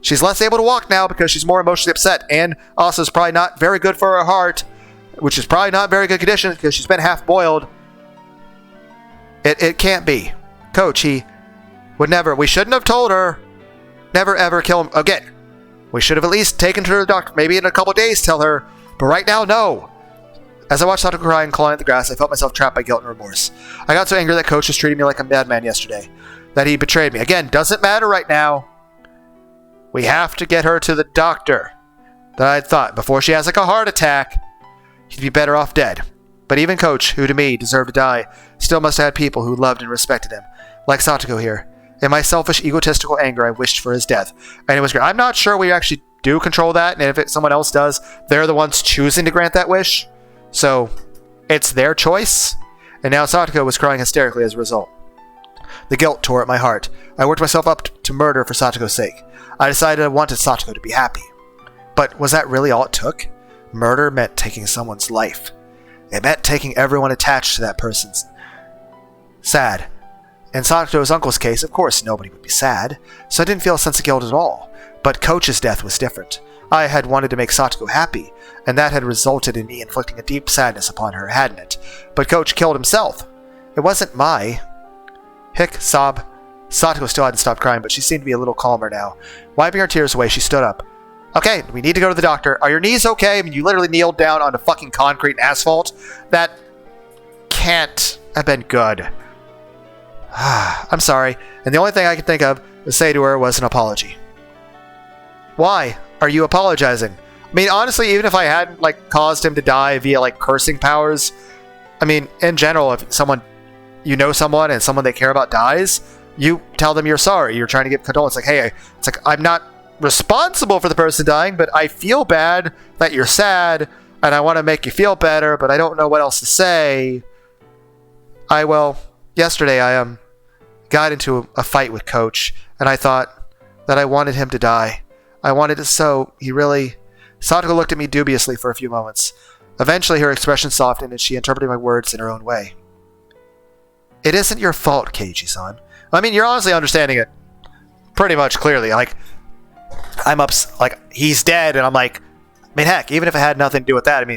She's less able to walk now because she's more emotionally upset. And also is probably not very good for her heart, which is probably not very good condition because she's been half boiled. It can't be. Coach, he would never. We shouldn't have told her. Never ever kill him again. We should have at least taken her to the doctor. Maybe in a couple days tell her. But right now, no. As I watched Satoko cry and clawing at the grass, I felt myself trapped by guilt and remorse. I got so angry that Coach was treating me like a madman yesterday. That he betrayed me. Again, doesn't matter right now. We have to get her to the doctor. That I thought, before she has a heart attack, he'd be better off dead. But even Coach, who to me deserved to die, still must have had people who loved and respected him. Like Satoko here. In my selfish, egotistical anger, I wished for his death. And it was great. I'm not sure we actually do control that, and if someone else does, they're the ones choosing to grant that wish. So, it's their choice. And now Satoko was crying hysterically as a result. The guilt tore at my heart. I worked myself up to murder for Satoko's sake. I decided I wanted Satoko to be happy. But was that really all it took? Murder meant taking someone's life. It meant taking everyone attached to that person's sad. In Satoko's uncle's case, of course, nobody would be sad, so I didn't feel a sense of guilt at all. But Coach's death was different. I had wanted to make Satoko happy, and that had resulted in me inflicting a deep sadness upon her, hadn't it? But Coach killed himself. It wasn't my... Hick, sob. Satoko still hadn't stopped crying, but she seemed to be a little calmer now. Wiping her tears away, she stood up. Okay, we need to go to the doctor. Are your knees okay? I mean, you literally kneeled down onto fucking concrete and asphalt. That can't have been good. I'm sorry. And the only thing I could think of to say to her was an apology. Why are you apologizing? I mean, honestly, even if I hadn't, caused him to die via, cursing powers, I mean, in general, if someone and someone they care about dies, you tell them you're sorry. You're trying to give condolence. I'm not responsible for the person dying, but I feel bad that you're sad, and I want to make you feel better, but I don't know what else to say. Yesterday I got into a fight with Coach, and I thought that I wanted him to die. I wanted it so he really... Satoko looked at me dubiously for a few moments. Eventually her expression softened, and she interpreted my words in her own way. It isn't your fault, Keiichi-san. I mean, you're honestly understanding it pretty much clearly. He's dead, and I'm heck, even if it had nothing to do with that,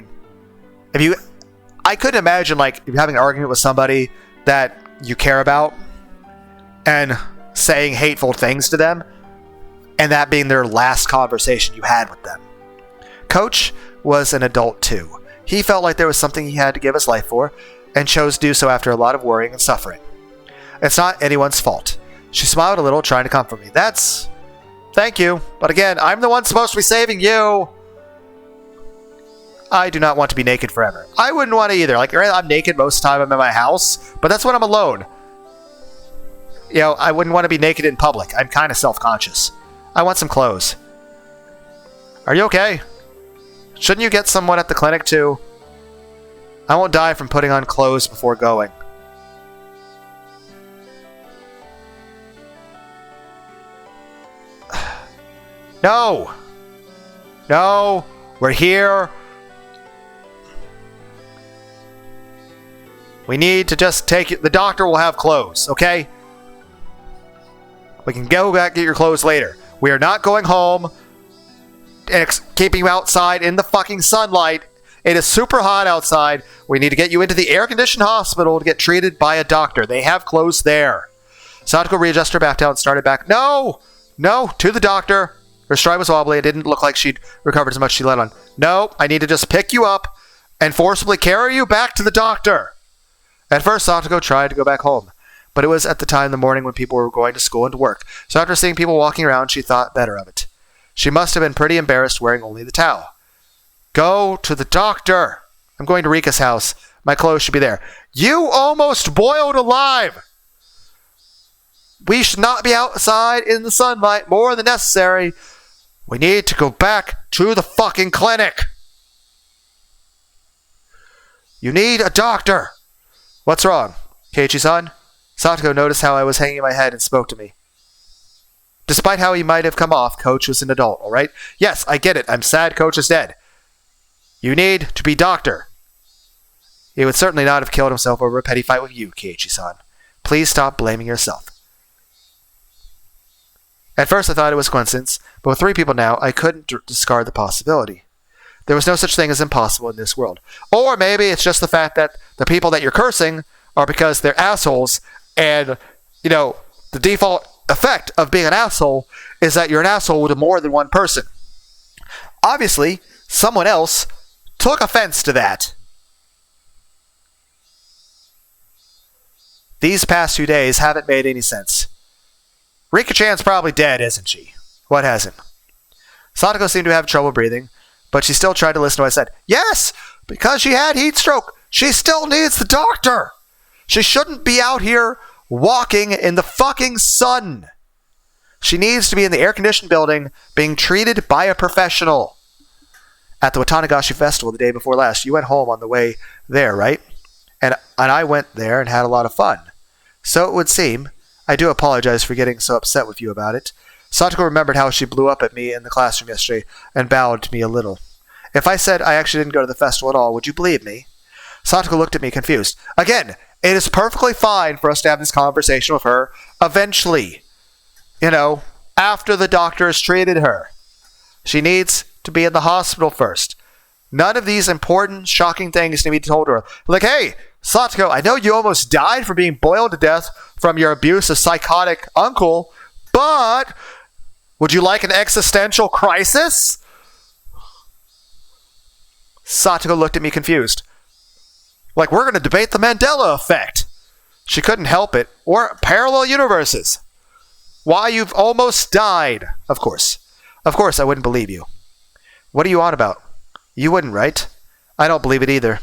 I couldn't imagine, if you're having an argument with somebody, that you care about and saying hateful things to them, and that being their last conversation you had with them. Coach was an adult too. He felt like there was something he had to give his life for, and chose to do so after a lot of worrying and suffering. It's not anyone's fault. She smiled a little, trying to comfort me. Thank you, but again, I'm the one supposed to be saving you. I do not want to be naked forever. I wouldn't want to either. Like, I'm naked most of the time I'm in my house, but that's when I'm alone. You know, I wouldn't want to be naked in public. I'm kind of self-conscious. I want some clothes. Are you okay? Shouldn't you get someone at the clinic too? I won't die from putting on clothes before going. No! No! We're here! We need to just take it. The doctor will have clothes, okay? We can go back and get your clothes later. We are not going home and keeping you outside in the fucking sunlight. It is super hot outside. We need to get you into the air-conditioned hospital to get treated by a doctor. They have clothes there. Satoko readjusted her back down and started back. No! No! To the doctor. Her stride was wobbly. It didn't look like she'd recovered as much as she let on. No! I need to just pick you up and forcibly carry you back to the doctor. At first, Satoko tried to go back home, but it was at the time in the morning when people were going to school and to work. So after seeing people walking around, she thought better of it. She must have been pretty embarrassed wearing only the towel. Go to the doctor. I'm going to Rika's house. My clothes should be there. You almost boiled alive. We should not be outside in the sunlight more than necessary. We need to go back to the fucking clinic. You need a doctor. What's wrong, Keiichi-san? Satoko noticed how I was hanging my head and spoke to me. Despite how he might have come off, Coach was an adult, all right? Yes, I get it. I'm sad Coach is dead. You need to be doctor. He would certainly not have killed himself over a petty fight with you, Keiichi-san. Please stop blaming yourself. At first I thought it was coincidence, but with 3 people now, I couldn't discard the possibility. There was no such thing as impossible in this world. Or maybe it's just the fact that the people that you're cursing are because they're assholes, and, you know, the default effect of being an asshole is that you're an asshole to more than one person. Obviously, someone else took offense to that. These past 2 days haven't made any sense. Rika-chan's probably dead, isn't she? What hasn't? Satoko seemed to have trouble breathing, but she still tried to listen to what I said. Yes, because she had heat stroke. She still needs the doctor. She shouldn't be out here walking in the fucking sun. She needs to be in the air-conditioned building being treated by a professional. At the Tatarigoroshi festival the day before last, you went home on the way there, right? And I went there and had a lot of fun. So it would seem. I do apologize for getting so upset with you about it. Satoko remembered how she blew up at me in the classroom yesterday and bowed to me a little. If I said I actually didn't go to the festival at all, would you believe me? Satoko looked at me confused. Again, it is perfectly fine for us to have this conversation with her eventually. You know, after the doctor has treated her. She needs to be in the hospital first. None of these important, shocking things need to be told to her. Like, hey, Satoko, I know you almost died from being boiled to death from your abusive psychotic uncle, but would you like an existential crisis? Satoko looked at me confused. Like we're going to debate the Mandela effect. She couldn't help it. Or parallel universes. Why you've almost died. Of course. Of course I wouldn't believe you. What are you on about? You wouldn't, right? I don't believe it either.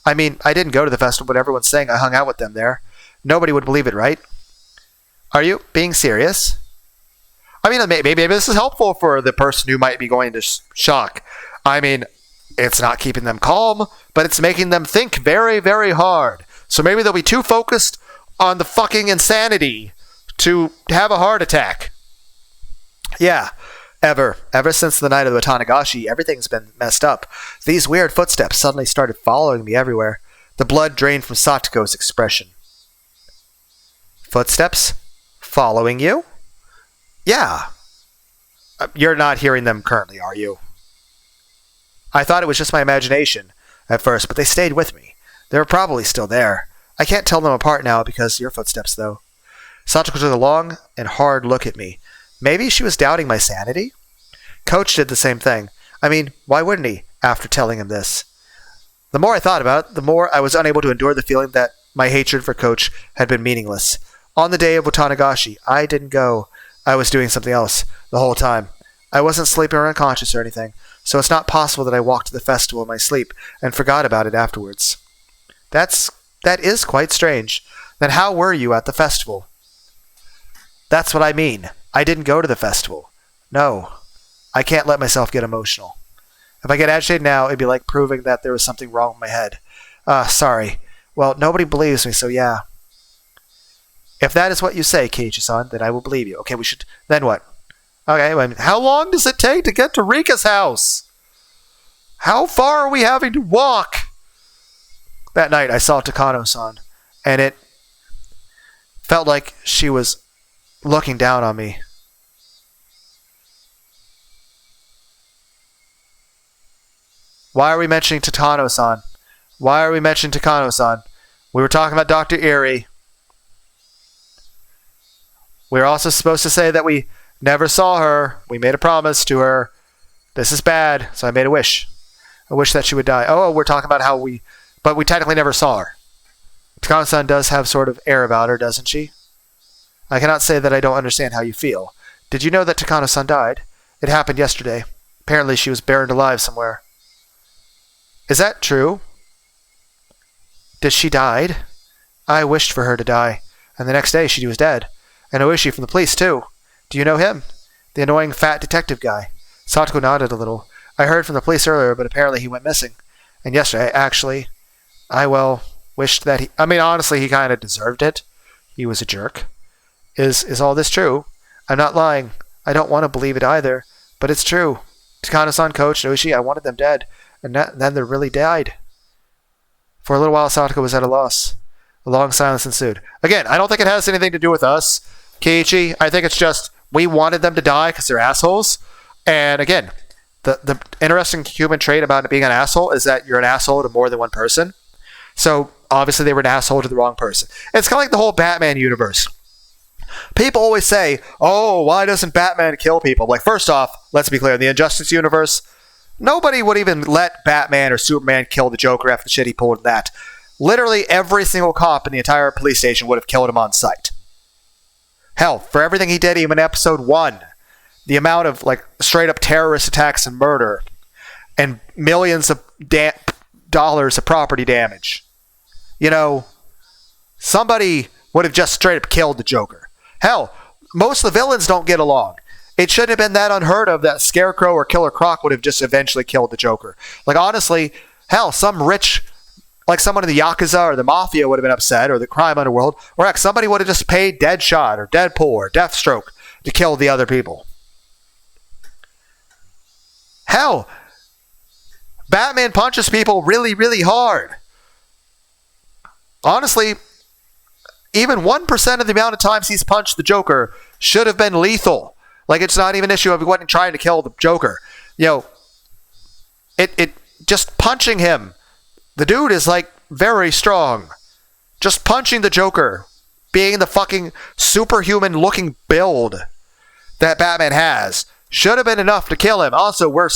I mean, I didn't go to the festival, but everyone's saying I hung out with them there. Nobody would believe it, right? Are you being serious? I mean, maybe this is helpful for the person who might be going into shock. I mean, it's not keeping them calm, but it's making them think very, very hard. So maybe they'll be too focused on the fucking insanity to have a heart attack. Yeah, ever since the night of the Tatarigoroshi, everything's been messed up. These weird footsteps suddenly started following me everywhere. The blood drained from Satoko's expression. Footsteps? Following you? Yeah. You're not hearing them currently, are you? I thought it was just my imagination at first, but they stayed with me. They were probably still there. I can't tell them apart now because of your footsteps, though. Satoko took a long and hard look at me. Maybe she was doubting my sanity? Coach did the same thing. I mean, why wouldn't he, after telling him this? The more I thought about it, the more I was unable to endure the feeling that my hatred for Coach had been meaningless. On the day of Tatarigoroshi, I didn't go. I was doing something else the whole time. I wasn't sleeping or unconscious or anything, so it's not possible that I walked to the festival in my sleep and forgot about it afterwards. That is quite strange. Then how were you at the festival? That's what I mean. I didn't go to the festival. No. I can't let myself get emotional. If I get agitated now, it'd be like proving that there was something wrong with my head. Sorry. Well, nobody believes me, so yeah. If that is what you say, Keiichi-san, then I will believe you. Okay, we should... Then what? Okay, well, how long does it take to get to Rika's house? How far are we having to walk? That night, I saw Takano-san, and it felt like she was looking down on me. Why are we mentioning Takano-san? Why are we mentioning Takano-san? We were talking about Dr. Erie. We were also supposed to say that we never saw her. We made a promise to her. This is bad, so I made a wish. A wish that she would die. Oh, we're talking about how we... But we technically never saw her. Takano-san does have sort of air about her, doesn't she? I cannot say that I don't understand how you feel. Did you know that Takano-san died? It happened yesterday. Apparently she was buried alive somewhere. Is that true? Did she died? I wished for her to die, and the next day she was dead. And Oishi from the police, too. Do you know him? The annoying fat detective guy. Satoko nodded a little. I heard from the police earlier, but apparently he went missing. And yesterday, actually, I, wished that he... I mean, honestly, he kind of deserved it. He was a jerk. Is all this true? I'm not lying. I don't want to believe it either, but it's true. Takano-san, Coach, Oishi, I wanted them dead, and then they really died. For a little while, Satoko was at a loss. A long silence ensued. Again, I don't think it has anything to do with us, Keiichi. I think it's just we wanted them to die because they're assholes. And again, the interesting human trait about being an asshole is that you're an asshole to more than one person. So obviously they were an asshole to the wrong person. It's kind of like the whole Batman universe. People always say, oh, why doesn't Batman kill people? Like, first off, let's be clear, in the Injustice universe, nobody would even let Batman or Superman kill the Joker after the shit he pulled in that. Literally every single cop in the entire police station would have killed him on sight. Hell, for everything he did even in episode 1, the amount of straight up terrorist attacks and murder and millions of dollars of property damage. You know, somebody would have just straight up killed the Joker. Hell, most of the villains don't get along. It shouldn't have been that unheard of that Scarecrow or Killer Croc would have just eventually killed the Joker. Honestly, hell, some rich, someone in the Yakuza or the Mafia would have been upset, or the crime underworld, or heck, somebody would have just paid Deadshot or Deadpool or Deathstroke to kill the other people. Hell, Batman punches people really, really hard. Honestly, even 1% of the amount of times he's punched the Joker should have been lethal. It's not even an issue of he wasn't trying to kill the Joker. It just punching him. The dude is very strong. Just punching the Joker, being the fucking superhuman looking build that Batman has, should have been enough to kill him. Also, we're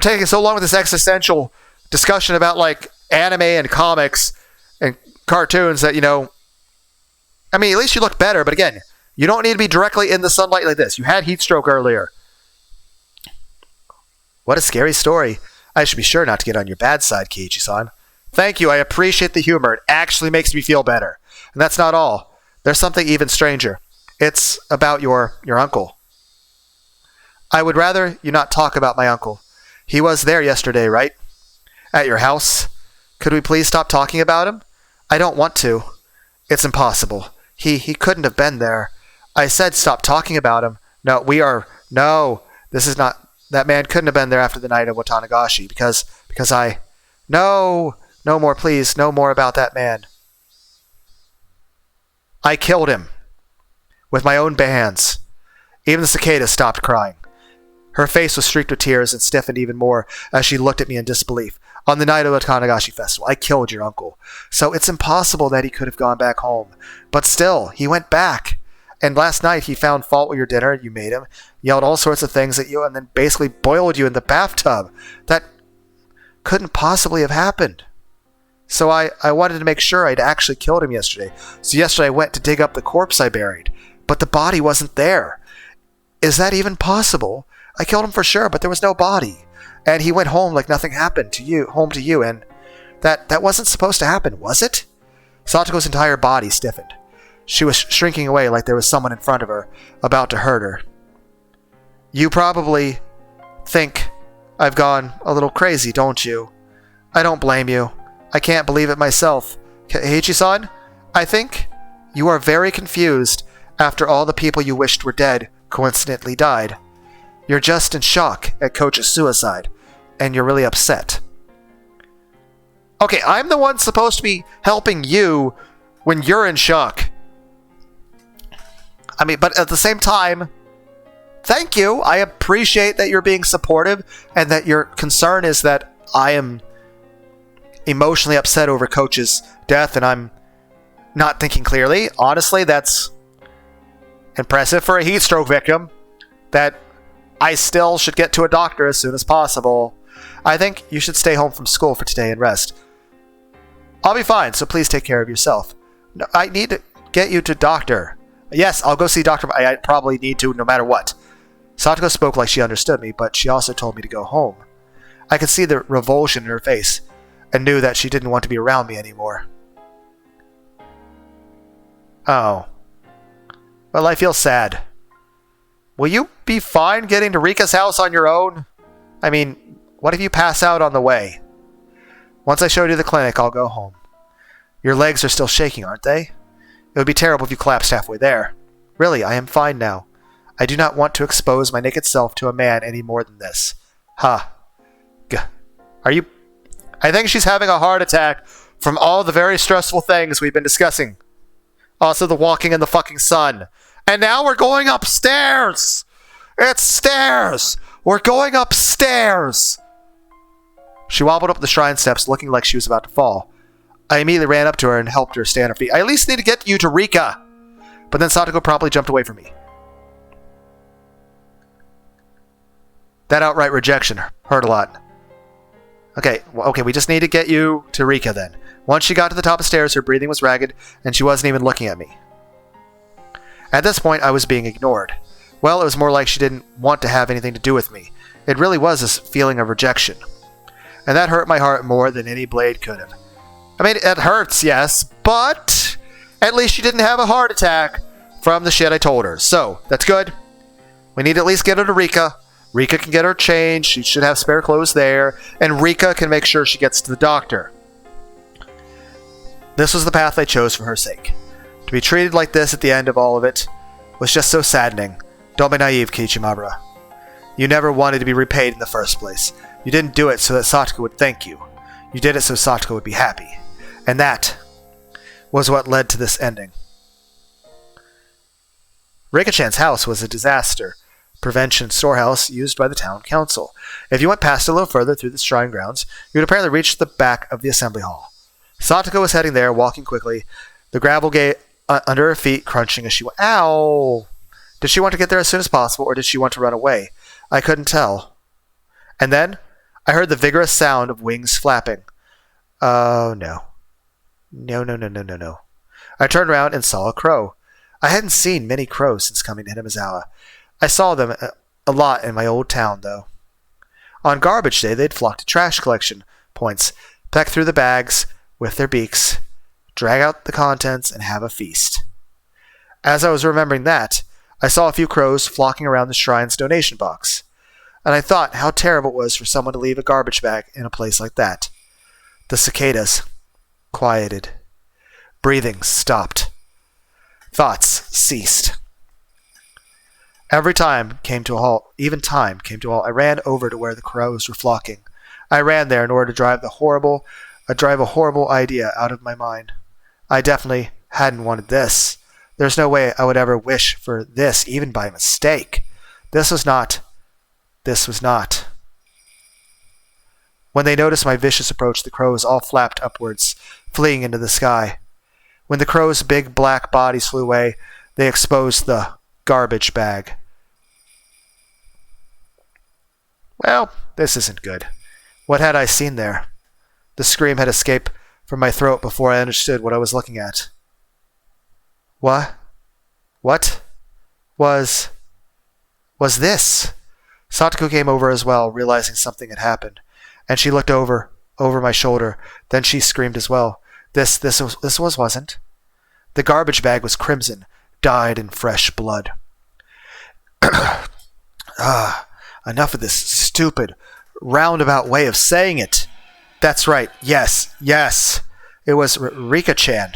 taking so long with this existential discussion about anime and comics and cartoons that, I mean, at least you look better, but again, you don't need to be directly in the sunlight like this. You had heat stroke earlier. What a scary story. I should be sure not to get on your bad side, Keiichi-san. Thank you, I appreciate the humor. It actually makes me feel better. And that's not all. There's something even stranger. It's about your uncle. I would rather you not talk about my uncle. He was there yesterday, right? At your house. Could we please stop talking about him? I don't want to. It's impossible. He couldn't have been there. I said stop talking about him. No, this is not... That man couldn't have been there after the night of Tatarigoroshi because I... No more, please. No more about that man. I killed him. With my own bare hands. Even the cicada stopped crying. Her face was streaked with tears and stiffened even more as she looked at me in disbelief. On the night of the Tanagashi festival, I killed your uncle. So it's impossible that he could have gone back home. But still, he went back. And last night he found fault with your dinner. You made him, yelled all sorts of things at you, and then basically boiled you in the bathtub. That couldn't possibly have happened. So I wanted to make sure I'd actually killed him yesterday. So yesterday I went to dig up the corpse I buried. But the body wasn't there. Is that even possible? I killed him for sure, but there was no body. And he went home like nothing happened to you, and that wasn't supposed to happen, was it? Satoko's entire body stiffened. She was shrinking away like there was someone in front of her, about to hurt her. You probably think I've gone a little crazy, don't you? I don't blame you. I can't believe it myself. Heiichi-san, I think you are very confused after all the people you wished were dead coincidentally died. You're just in shock at Coach's suicide, and you're really upset. Okay, I'm the one supposed to be helping you when you're in shock. I mean, but at the same time, thank you. I appreciate that you're being supportive and that your concern is that I am emotionally upset over Coach's death and I'm not thinking clearly. Honestly, that's impressive for a heat stroke victim. That I still should get to a doctor as soon as possible. I think you should stay home from school for today and rest. I'll be fine, so please take care of yourself. No, I need to get you to doctor. Yes, I'll go see doctor. I probably need to no matter what. Satoko spoke like she understood me, but she also told me to go home. I could see the revulsion in her face and knew that she didn't want to be around me anymore. Oh. Well, I feel sad. Will you be fine getting to Rika's house on your own? I mean, what if you pass out on the way? Once I showed you the clinic, I'll go home. Your legs are still shaking, aren't they? It would be terrible if you collapsed halfway there. Really, I am fine now. I do not want to expose my naked self to a man any more than this. Ha. Are you... I think she's having a heart attack from all the very stressful things we've been discussing. Also the walking in the fucking sun. And now we're going upstairs! It's stairs! We're going upstairs! She wobbled up the shrine steps looking like she was about to fall. I immediately ran up to her and helped her stand on her feet. I at least need to get you to Rika! But then Satoko promptly jumped away from me. That outright rejection hurt a lot. Okay, we just need to get you to Rika then. Once she got to the top of the stairs, her breathing was ragged, and she wasn't even looking at me. At this point, I was being ignored. Well, it was more like she didn't want to have anything to do with me. It really was this feeling of rejection. And that hurt my heart more than any blade could have. I mean, it hurts, yes, but at least she didn't have a heart attack from the shit I told her. So, that's good. We need to at least get her to Rika. Rika can get her changed. She should have spare clothes there. And Rika can make sure she gets to the doctor. This was the path I chose for her sake. To be treated like this at the end of all of it was just so saddening. Don't be naive, Kichimabara. You never wanted to be repaid in the first place. You didn't do it so that Satoko would thank you. You did it so Satoko would be happy. And that was what led to this ending. Rika-chan's house was a disaster prevention storehouse used by the town council. If you went past a little further through the shrine grounds, you would apparently reach the back of the assembly hall. Satoko was heading there, walking quickly, the gravel gate under her feet crunching as she went. Ow! Did she want to get there as soon as possible, or did she want to run away? I couldn't tell. And then, I heard the vigorous sound of wings flapping. Oh, no. No. I turned around and saw a crow. I hadn't seen many crows since coming to Hinamizawa. I saw them a lot in my old town, though. On garbage day, they'd flock to trash collection points, peck through the bags with their beaks, drag out the contents, and have a feast. As I was remembering that, I saw a few crows flocking around the shrine's donation box, and I thought how terrible it was for someone to leave a garbage bag in a place like that. The cicadas quieted. Breathing stopped. Thoughts ceased. Even time came to a halt. I ran over to where the crows were flocking. I ran there in order to drive a horrible idea out of my mind. I definitely hadn't wanted this. There's no way I would ever wish for this, even by mistake. This was not. When they noticed my vicious approach, the crows all flapped upwards, fleeing into the sky. When the crows' big black bodies flew away, they exposed the garbage bag. Well, this isn't good. What had I seen there? The scream had escaped from my throat before I understood what I was looking at. What was this? Satoko came over as well, realizing something had happened, and she looked over my shoulder. Then she screamed as well. This wasn't. The garbage bag was crimson, dyed in fresh blood. Enough of this stupid, roundabout way of saying it. That's right. Yes. It was Rika-chan.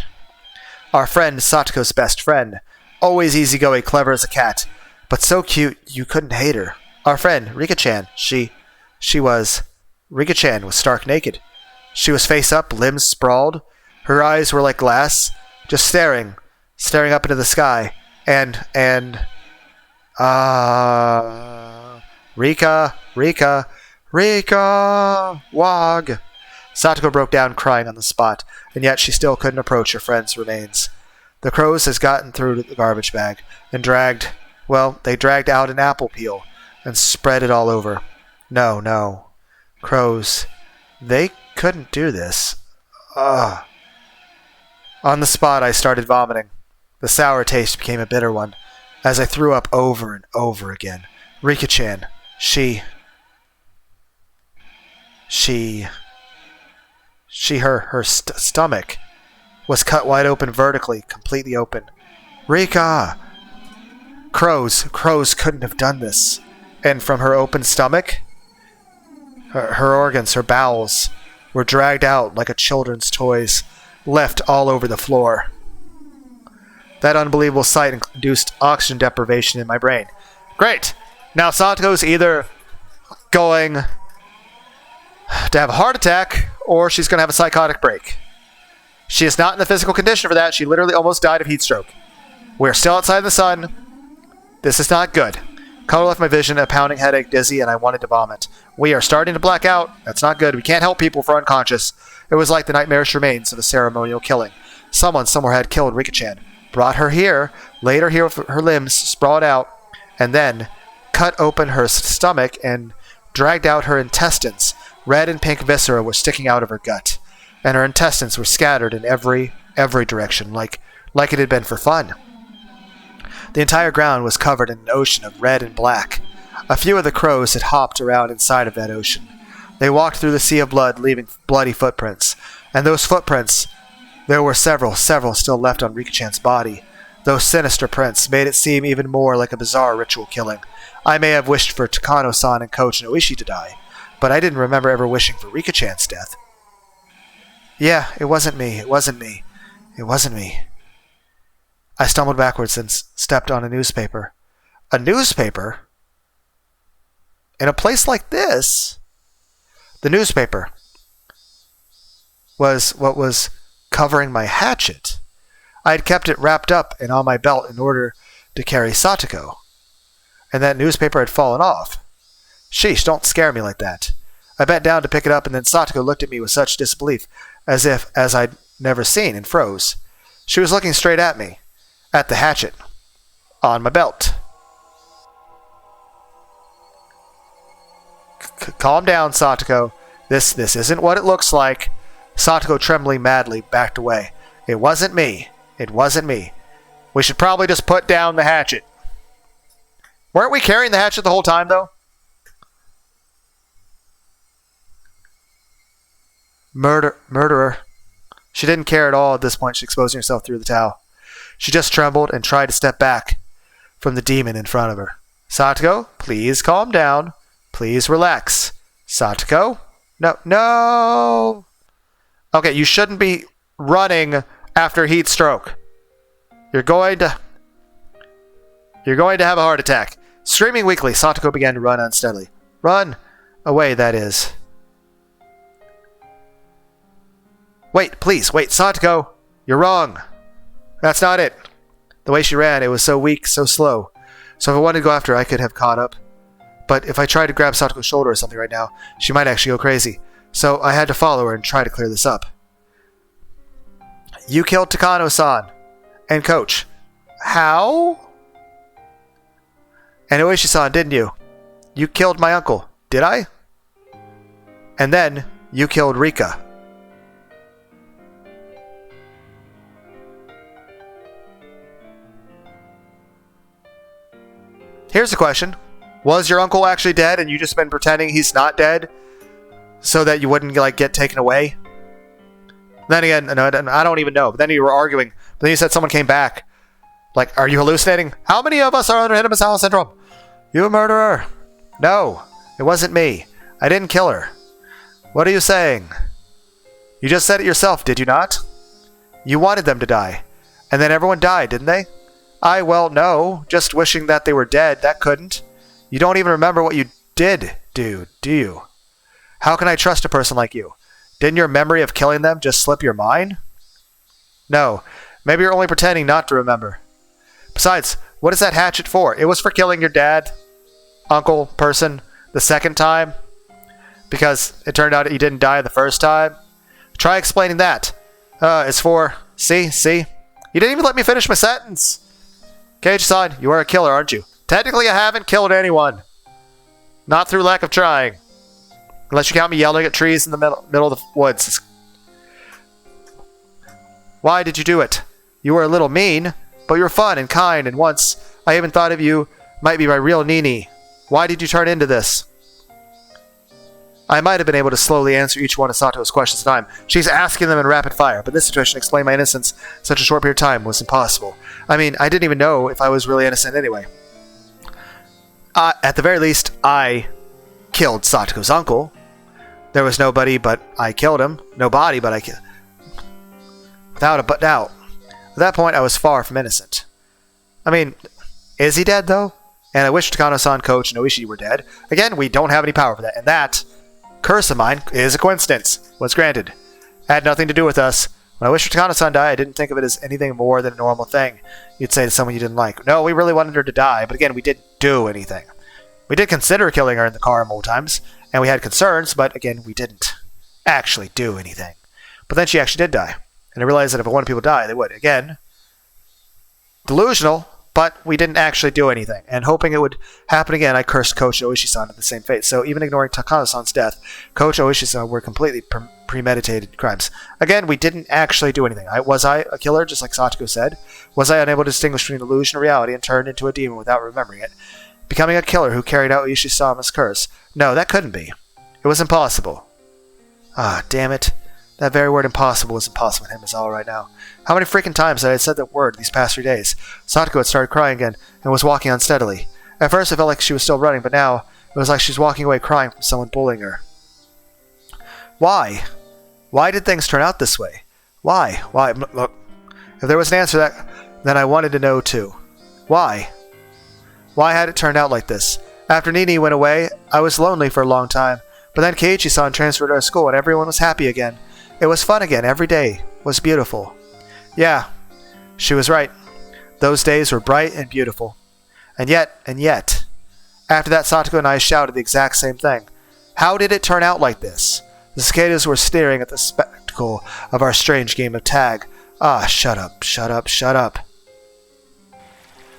Our friend, Satoko's best friend. Always easygoing, clever as a cat. But so cute, you couldn't hate her. Our friend, Rika-chan. Rika-chan was stark naked. She was face up, limbs sprawled. Her eyes were like glass, just staring up into the sky. Rika, Wog. Satoko broke down crying on the spot, and yet she still couldn't approach her friend's remains. The crows has gotten through the garbage bag and dragged out an apple peel and spread it all over. No. Crows, they couldn't do this. Ugh. On the spot, I started vomiting. The sour taste became a bitter one as I threw up over and over again. Rika-chan, her stomach was cut wide open vertically, completely open. Rika! Crows couldn't have done this. And from her open stomach, her organs, her bowels, were dragged out like a children's toys, left all over the floor. That unbelievable sight induced oxygen deprivation in my brain. Great! Now Satoko's either going to have a heart attack, or she's going to have a psychotic break. She is not in the physical condition for that. She literally almost died of heat stroke. We're still outside in the sun. This is not good. Color left my vision, a pounding headache, dizzy, and I wanted to vomit. We are starting to black out. That's not good. We can't help people if we're unconscious. It was like the nightmarish remains of a ceremonial killing. Someone somewhere had killed Rika-chan, brought her here, laid her here with her limbs sprawled out, and then cut open her stomach and dragged out her intestines. Red and pink viscera were sticking out of her gut, and her intestines were scattered in every direction, like it had been for fun. The entire ground was covered in an ocean of red and black. A few of the crows had hopped around inside of that ocean. They walked through the sea of blood, leaving bloody footprints. And those footprints, there were several still left on Rika-chan's body. Those sinister prints made it seem even more like a bizarre ritual killing. I may have wished for Takano-san and Coach Noishi to die, but I didn't remember ever wishing for Rika-chan's death. Yeah, it wasn't me. I stumbled backwards and stepped on a newspaper. A newspaper? In a place like this? The newspaper was what was covering my hatchet. I had kept it wrapped up and on my belt in order to carry Satoko. And that newspaper had fallen off. Sheesh, don't scare me like that. I bent down to pick it up, and then Satoko looked at me with such disbelief as I'd never seen, and froze. She was looking straight at me. At the hatchet. On my belt. Calm down, Satoko. This isn't what it looks like. Satoko, trembling madly, backed away. It wasn't me. We should probably just put down the hatchet. Weren't we carrying the hatchet the whole time, though? Murderer. She didn't care at all at this point. She's exposing herself through the towel. She just trembled and tried to step back from the demon in front of her. Satoko, please calm down. Please relax. Satoko? No. Okay, you shouldn't be running after heat stroke. You're going to have a heart attack. Screaming weakly, Satoko began to run unsteadily. Run away, that is. Wait, Satoko. You're wrong. That's not it. The way she ran, it was so weak, so slow. So if I wanted to go after her, I could have caught up. But if I tried to grab Satoko's shoulder or something right now, she might actually go crazy. So I had to follow her and try to clear this up. You killed Takano-san. And Coach. How? And Oishi-san, didn't you? You killed my uncle. Did I? And then you killed Rika. Here's the question. Was your uncle actually dead and you just been pretending he's not dead so that you wouldn't get taken away? Then again, no, I don't even know. But then you were arguing. But then you said someone came back. Like, are you hallucinating? How many of us are under Hidemasawa syndrome? You a murderer? No, it wasn't me. I didn't kill her. What are you saying? You just said it yourself, did you not? You wanted them to die. And then everyone died, didn't they? Well, no. Just wishing that they were dead. That couldn't. You don't even remember what you did do you? How can I trust a person like you? Didn't your memory of killing them just slip your mind? No. Maybe you're only pretending not to remember. Besides, what is that hatchet for? It was for killing your dad, uncle, person, the second time. Because it turned out he didn't die the first time. Try explaining that. It's for... See? You didn't even let me finish my sentence. Kage-san, you are a killer, aren't you? Technically, I haven't killed anyone. Not through lack of trying. Unless you count me yelling at trees in the middle of the woods. Why did you do it? You were a little mean, but you were fun and kind, and once I even thought of you might be my real Nini. Why did you turn into this? I might have been able to slowly answer each one of Sato's questions at a time. She's asking them in rapid fire, but this situation to explain my innocence in such a short period of time was impossible. I mean, I didn't even know if I was really innocent anyway. At the very least, I killed Sato's uncle. There was nobody but I killed him. Nobody but I killed. Without a doubt. At that point, I was far from innocent. I mean, is he dead, though? And I wish Takano-san, Coach, and Oishi were dead. Again, we don't have any power for that. And that curse of mine is a coincidence. Was granted. Had nothing to do with us. When I wished Takano-san died, I didn't think of it as anything more than a normal thing you'd say to someone you didn't like. No, we really wanted her to die, but again, we didn't do anything. We did consider killing her in the car multiple times, and we had concerns, but again, we didn't actually do anything. But then she actually did die. And I realized that if I wanted people to die, they would. Again, delusional, but we didn't actually do anything. And hoping it would happen again, I cursed Coach Oishi-san at the same fate. So even ignoring Takano-san's death, Coach Oishi-san were completely premeditated crimes. Again, we didn't actually do anything. Was I a killer, just like Satoko said? Was I unable to distinguish between illusion and reality and turned into a demon without remembering it? Becoming a killer who carried out Oishi-sama's curse? No, that couldn't be. It was impossible. Ah, damn it. That very word impossible was impossible with him as all right now. How many freaking times had I said that word these past 3 days? Satoko had started crying again and was walking unsteadily. At first it felt like she was still running, but now it was like she was walking away crying from someone bullying her. Why? Why did things turn out this way? Why? Look, if there was an answer to that, then I wanted to know too. Why? Why had it turned out like this? After Nini went away, I was lonely for a long time, but then Keiichi-san transferred to our school and everyone was happy again. It was fun again. Every day was beautiful. Yeah, she was right. Those days were bright and beautiful. And yet, after that Satoko and I shouted the exact same thing. How did it turn out like this? The cicadas were staring at the spectacle of our strange game of tag. Ah, shut up.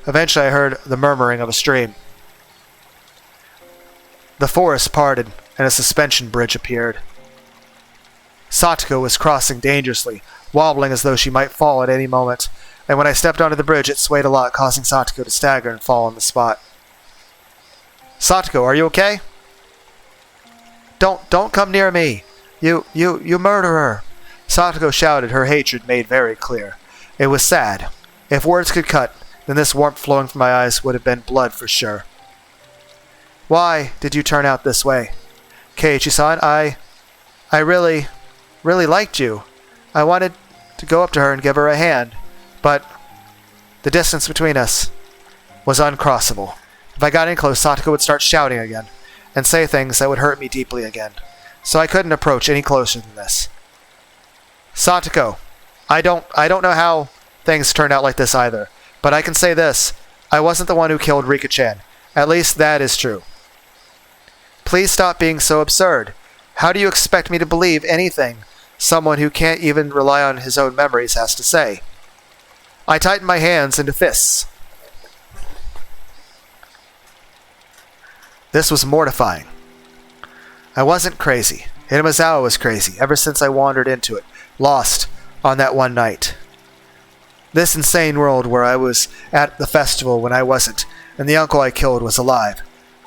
Eventually I heard the murmuring of a stream. The forest parted, and a suspension bridge appeared. Satoko was crossing dangerously, wobbling as though she might fall at any moment, and when I stepped onto the bridge it swayed a lot, causing Satoko to stagger and fall on the spot. Satoko, are you okay? Don't come near me! You murderer! Satoko shouted, her hatred made very clear. It was sad. If words could cut, then this warmth flowing from my eyes would have been blood for sure. Why did you turn out this way? Keiichi-san, I really liked you. I wanted to go up to her and give her a hand, but the distance between us was uncrossable. If I got in close, Satoko would start shouting again, and say things that would hurt me deeply again. So I couldn't approach any closer than this. Satoko, I don't know how things turned out like this either, but I can say this. I wasn't the one who killed Rika-chan. At least that is true. Please stop being so absurd. How do you expect me to believe anything someone who can't even rely on his own memories has to say? I tightened my hands into fists. This was mortifying. I wasn't crazy. Hinamizawa was crazy ever since I wandered into it, lost on that one night. This insane world where I was at the festival when I wasn't, and the uncle I killed was alive,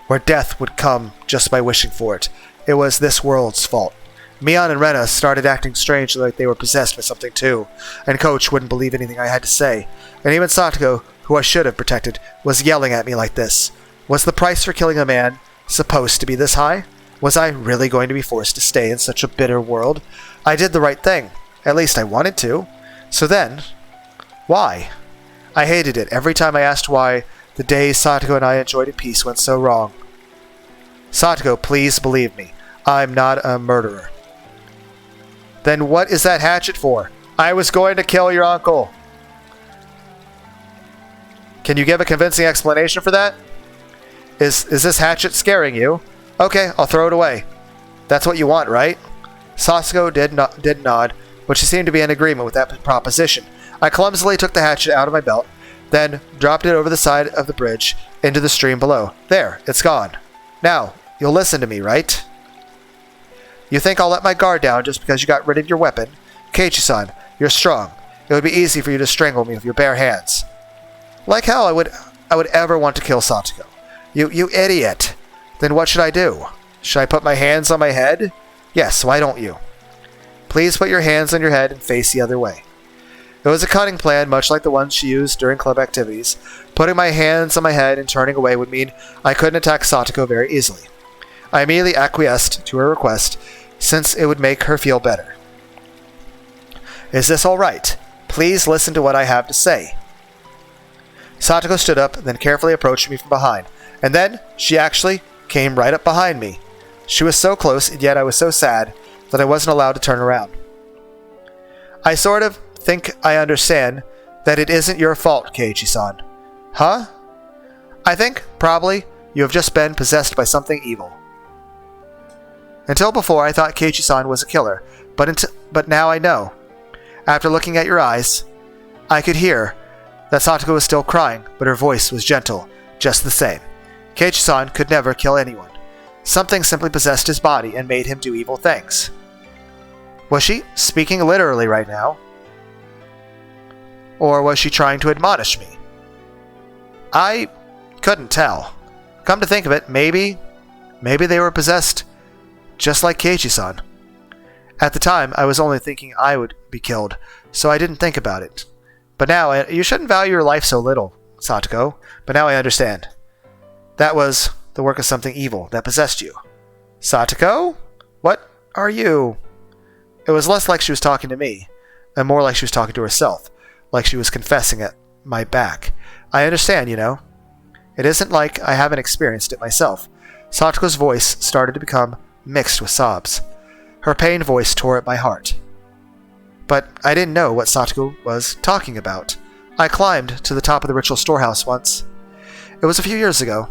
where death would come just by wishing for it. It was this world's fault. Mion and Rena started acting strangely like they were possessed by something too, and Coach wouldn't believe anything I had to say, and even Satoko, who I should have protected, was yelling at me like this. Was the price for killing a man supposed to be this high? Was I really going to be forced to stay in such a bitter world? I did the right thing. At least I wanted to. So then, why? I hated it every time I asked why the days Satoko and I enjoyed in peace went so wrong. Satoko, please believe me. I'm not a murderer. Then what is that hatchet for? I was going to kill your uncle. Can you give a convincing explanation for that? Is this hatchet scaring you? Okay, I'll throw it away. That's what you want, right? Satoko did nod, but she seemed to be in agreement with that proposition. I clumsily took the hatchet out of my belt, then dropped it over the side of the bridge into the stream below. There, it's gone. Now, you'll listen to me, right? You think I'll let my guard down just because you got rid of your weapon? Keiichi-san, you're strong. It would be easy for you to strangle me with your bare hands. Like hell I would ever want to kill Satoko. You idiot. Then what should I do? Should I put my hands on my head? Yes, why don't you? Please put your hands on your head and face the other way. It was a cunning plan, much like the ones she used during club activities. Putting my hands on my head and turning away would mean I couldn't attack Satoko very easily. I immediately acquiesced to her request, since it would make her feel better. Is this all right? Please listen to what I have to say. Satoko stood up, then carefully approached me from behind, and then she actually came right up behind me. She was so close, and yet I was so sad that I wasn't allowed to turn around. I sort of think I understand that it isn't your fault, Keiichi-san. Huh? I think, probably, you have just been possessed by something evil. Until before, I thought Keiichi-san was a killer, but now I know. After looking at your eyes, I could hear that Satoko was still crying, but her voice was gentle, just the same. Keiichi-san could never kill anyone. Something simply possessed his body and made him do evil things. Was she speaking literally right now? Or was she trying to admonish me? I couldn't tell. Come to think of it, maybe they were possessed just like Keiichi-san. At the time, I was only thinking I would be killed, so I didn't think about it. But now, you shouldn't value your life so little, Satoko, but now I understand. That was the work of something evil that possessed you. Satoko? What are you? It was less like she was talking to me, and more like she was talking to herself, like she was confessing at my back. I understand, you know. It isn't like I haven't experienced it myself. Satoko's voice started to become mixed with sobs. Her pained voice tore at my heart. But I didn't know what Satoko was talking about. I climbed to the top of the ritual storehouse once. It was a few years ago.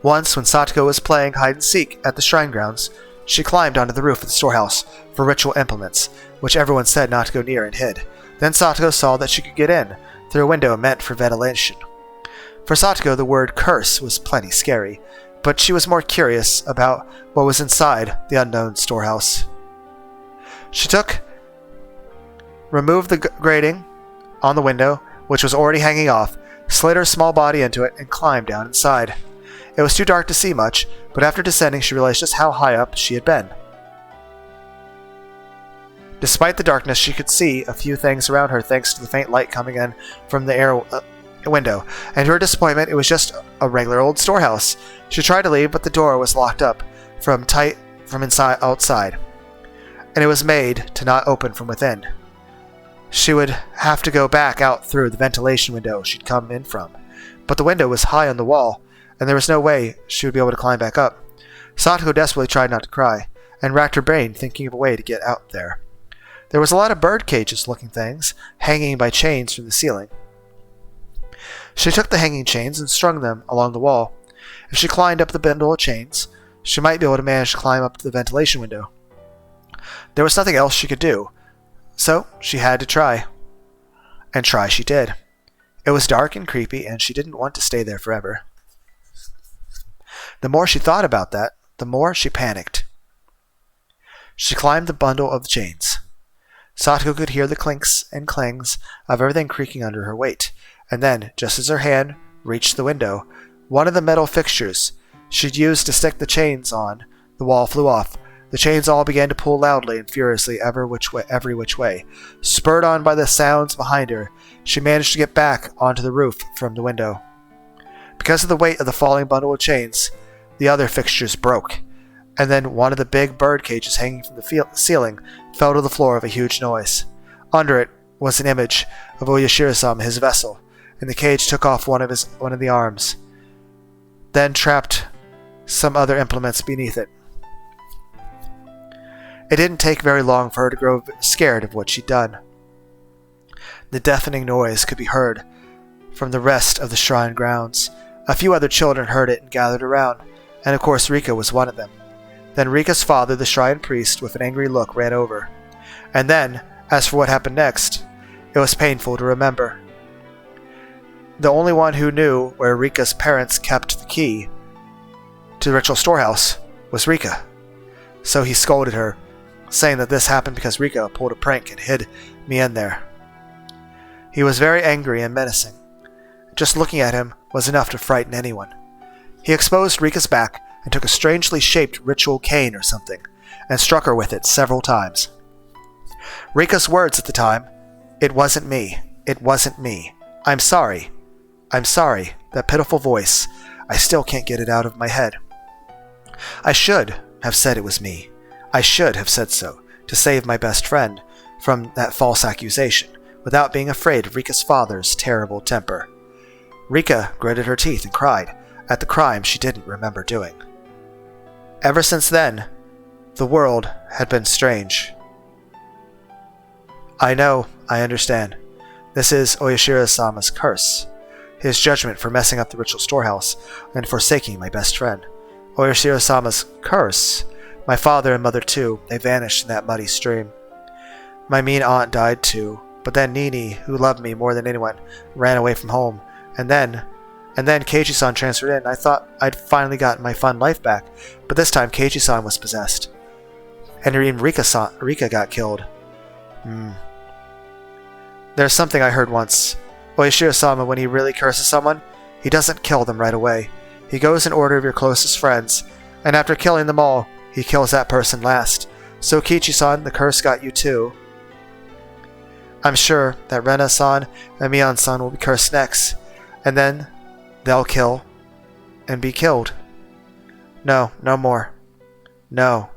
Once, when Satoko was playing hide-and-seek at the shrine grounds, she climbed onto the roof of the storehouse for ritual implements, which everyone said not to go near, and hid. Then Satoko saw that she could get in through a window meant for ventilation. For Satoko, the word curse was plenty scary, but she was more curious about what was inside the unknown storehouse. She removed the grating on the window, which was already hanging off, slid her small body into it, and climbed down inside. It was too dark to see much, but after descending she realized just how high up she had been. Despite the darkness, she could see a few things around her thanks to the faint light coming in from the window, and to her disappointment, it was just a regular old storehouse. She tried to leave, but the door was locked up from outside, and it was made to not open from within. She would have to go back out through the ventilation window she'd come in from, but the window was high on the wall, and there was no way she would be able to climb back up. Satoko desperately tried not to cry, and racked her brain thinking of a way to get out there. There was a lot of bird cages-looking things hanging by chains from the ceiling. She took the hanging chains and strung them along the wall. If she climbed up the bundle of chains, she might be able to manage to climb up to the ventilation window. There was nothing else she could do, so she had to try. And try she did. It was dark and creepy, and she didn't want to stay there forever. The more she thought about that, the more she panicked. She climbed the bundle of chains. Satoko could hear the clinks and clangs of everything creaking under her weight, and then, just as her hand reached the window, one of the metal fixtures she'd used to stick the chains on the wall flew off. The chains all began to pull loudly and furiously every which way. Spurred on by the sounds behind her, she managed to get back onto the roof from the window. Because of the weight of the falling bundle of chains, the other fixtures broke, and then one of the big bird cages hanging from the ceiling fell to the floor with a huge noise. Under it was an image of Oyashiro-sama, his vessel, and the cage took off one of the arms, then trapped some other implements beneath it. It didn't take very long for her to grow scared of what she'd done. The deafening noise could be heard from the rest of the shrine grounds. A few other children heard it and gathered around, and of course Rika was one of them. Then Rika's father, the shrine priest, with an angry look, ran over. And then, as for what happened next, it was painful to remember. The only one who knew where Rika's parents kept the key to the ritual storehouse was Rika. So he scolded her, saying that this happened because Rika pulled a prank and hid me in there. He was very angry and menacing. Just looking at him was enough to frighten anyone. He exposed Rika's back and took a strangely shaped ritual cane or something, and struck her with it several times. Rika's words at the time, "It wasn't me. It wasn't me. I'm sorry. I'm sorry." That pitiful voice, I still can't get it out of my head. I should have said it was me. I should have said so, to save my best friend from that false accusation, without being afraid of Rika's father's terrible temper. Rika gritted her teeth and cried at the crime she didn't remember doing. Ever since then, the world had been strange. I know, I understand. This is Oyashiro-sama's curse. His judgment for messing up the ritual storehouse and forsaking my best friend. Oyashiro-sama's curse. My father and mother too, they vanished in that muddy stream. My mean aunt died too, but then Nini, who loved me more than anyone, ran away from home, and then Keiichi-san transferred in. I thought I'd finally gotten my fun life back, but this time Keiichi-san was possessed. And even Rika got killed. There's something I heard once. Oyashiro-sama, when he really curses someone, he doesn't kill them right away. He goes in order of your closest friends, and after killing them all, he kills that person last. So Keiichi-san, the curse got you too. I'm sure that Rena-san and Mion-san will be cursed next, and then they'll kill and be killed. No, no more. No.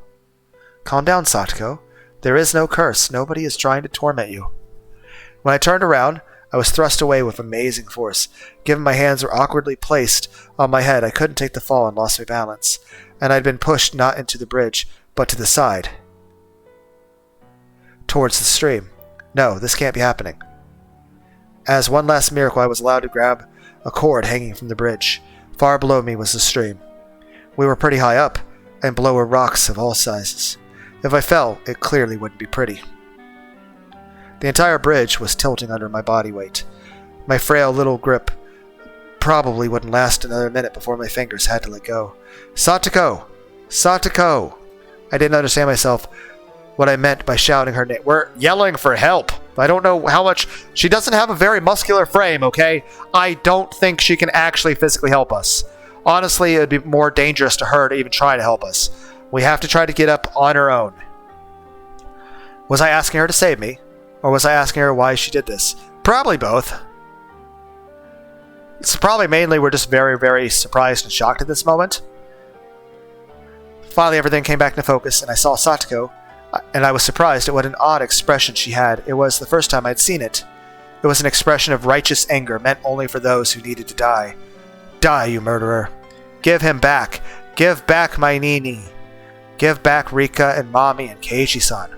Calm down, Satoko. There is no curse. Nobody is trying to torment you. When I turned around, I was thrust away with amazing force. Given my hands were awkwardly placed on my head, I couldn't take the fall and lost my balance, and I'd been pushed not into the bridge, but to the side, towards the stream. No, this can't be happening. As one last miracle, I was allowed to grab a cord hanging from the bridge. Far below me was the stream. We were pretty high up, and below were rocks of all sizes. If I fell, it clearly wouldn't be pretty. The entire bridge was tilting under my body weight. My frail little grip probably wouldn't last another minute before my fingers had to let go. Satoko! Satoko! I didn't understand myself what I meant by shouting her name. We're yelling for help. I don't know how much... She doesn't have a very muscular frame, okay? I don't think she can actually physically help us. Honestly, it would be more dangerous to her to even try to help us. We have to try to get up on her own. Was I asking her to save me? Or was I asking her why she did this? Probably both. It's probably mainly we're just very, very surprised and shocked at this moment. Finally, everything came back into focus, and I saw Satoko, and I was surprised at what an odd expression she had. It was the first time I'd seen it. It was an expression of righteous anger meant only for those who needed to die. Die, you murderer. Give him back. Give back my Nini. Give back Rika and Mommy and Keiichi-san.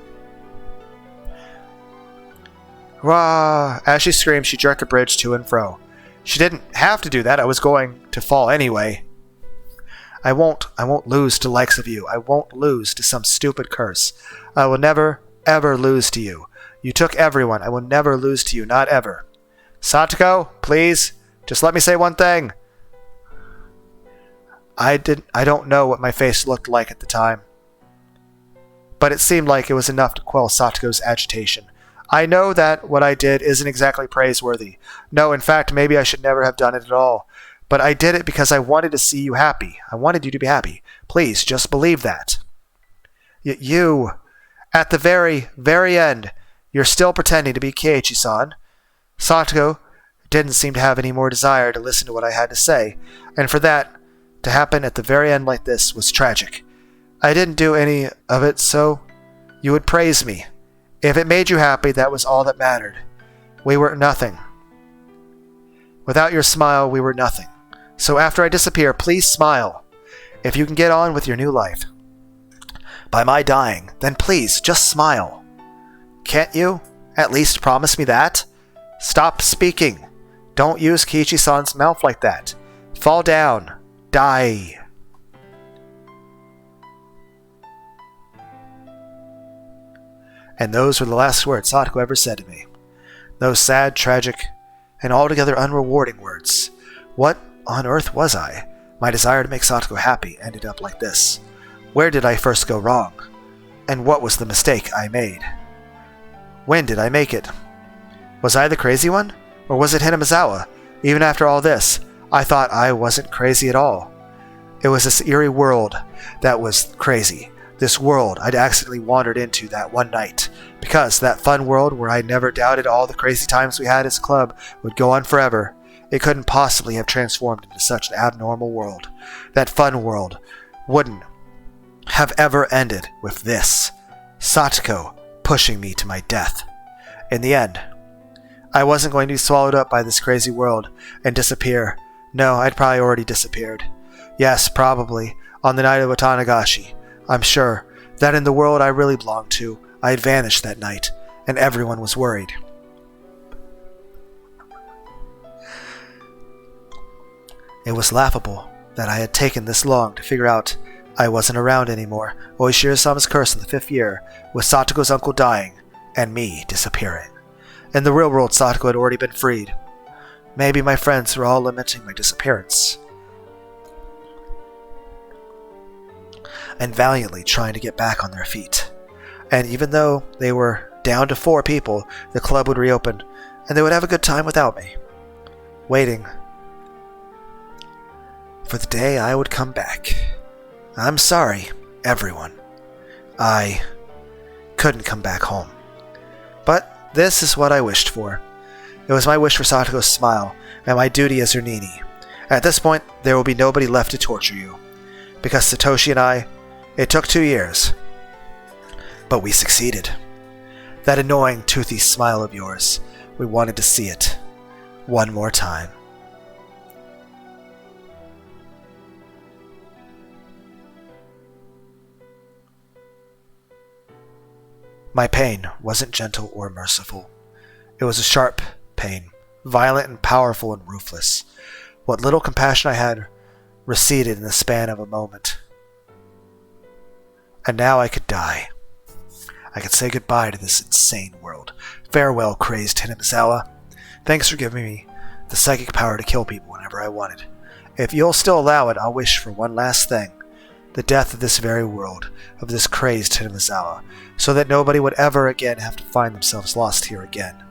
Wah! As she screamed, she jerked the bridge to and fro. She didn't have to do that. I was going to fall anyway. I won't lose to likes of you. I won't lose to some stupid curse. I will never, ever lose to you. You took everyone. I will never lose to you, not ever. Satoko, please, just let me say one thing. I don't know what my face looked like at the time, but it seemed like it was enough to quell Satoko's agitation. I know that what I did isn't exactly praiseworthy. No, in fact, maybe I should never have done it at all. But I did it because I wanted to see you happy. I wanted you to be happy. Please, just believe that. You, at the very, very end, you're still pretending to be Keiichi-san. Satoko didn't seem to have any more desire to listen to what I had to say, and for that to happen at the very end like this was tragic. I didn't do any of it so you would praise me. If it made you happy, that was all that mattered. We were nothing. Without your smile, we were nothing. So after I disappear, please smile. If you can get on with your new life. By my dying, then please, just smile. Can't you at least promise me that? Stop speaking. Don't use Keiichi-san's mouth like that. Fall down. Die. And those were the last words Satoko ever said to me. Those sad, tragic, and altogether unrewarding words. What on earth was I? My desire to make Satoko happy ended up like this. Where did I first go wrong? And what was the mistake I made? When did I make it? Was I the crazy one? Or was it Hinamizawa? Even after all this, I thought I wasn't crazy at all. It was this eerie world that was crazy. This world I'd accidentally wandered into that one night. Because that fun world where I never doubted all the crazy times we had as a club would go on forever, it couldn't possibly have transformed into such an abnormal world. That fun world wouldn't have ever ended with this. Satoko pushing me to my death. In the end, I wasn't going to be swallowed up by this crazy world and disappear. No, I'd probably already disappeared. Yes, probably, on the night of Tatarigoroshi. I'm sure that in the world I really belonged to, I had vanished that night, and everyone was worried. It was laughable that I had taken this long to figure out I wasn't around anymore. Oishiro-sama's curse in the 5th year, with Satoko's uncle dying, and me disappearing. In the real world, Satoko had already been freed. Maybe my friends were all lamenting my disappearance, and valiantly trying to get back on their feet. And even though they were down to 4 people, the club would reopen, and they would have a good time without me, waiting for the day I would come back. I'm sorry, everyone. I couldn't come back home. But this is what I wished for. It was my wish for Satoko's smile, and my duty as her nini. At this point, there will be nobody left to torture you. Because Satoshi and I, it took 2 years. But we succeeded. That annoying, toothy smile of yours, we wanted to see it one more time. My pain wasn't gentle or merciful. It was a sharp pain, violent and powerful and ruthless. What little compassion I had receded in the span of a moment. And now I could die. I could say goodbye to this insane world. Farewell, crazed Hinamizawa. Thanks for giving me the psychic power to kill people whenever I wanted. If you'll still allow it, I'll wish for one last thing. The death of this very world, of this crazed Hinamizawa, so that nobody would ever again have to find themselves lost here again.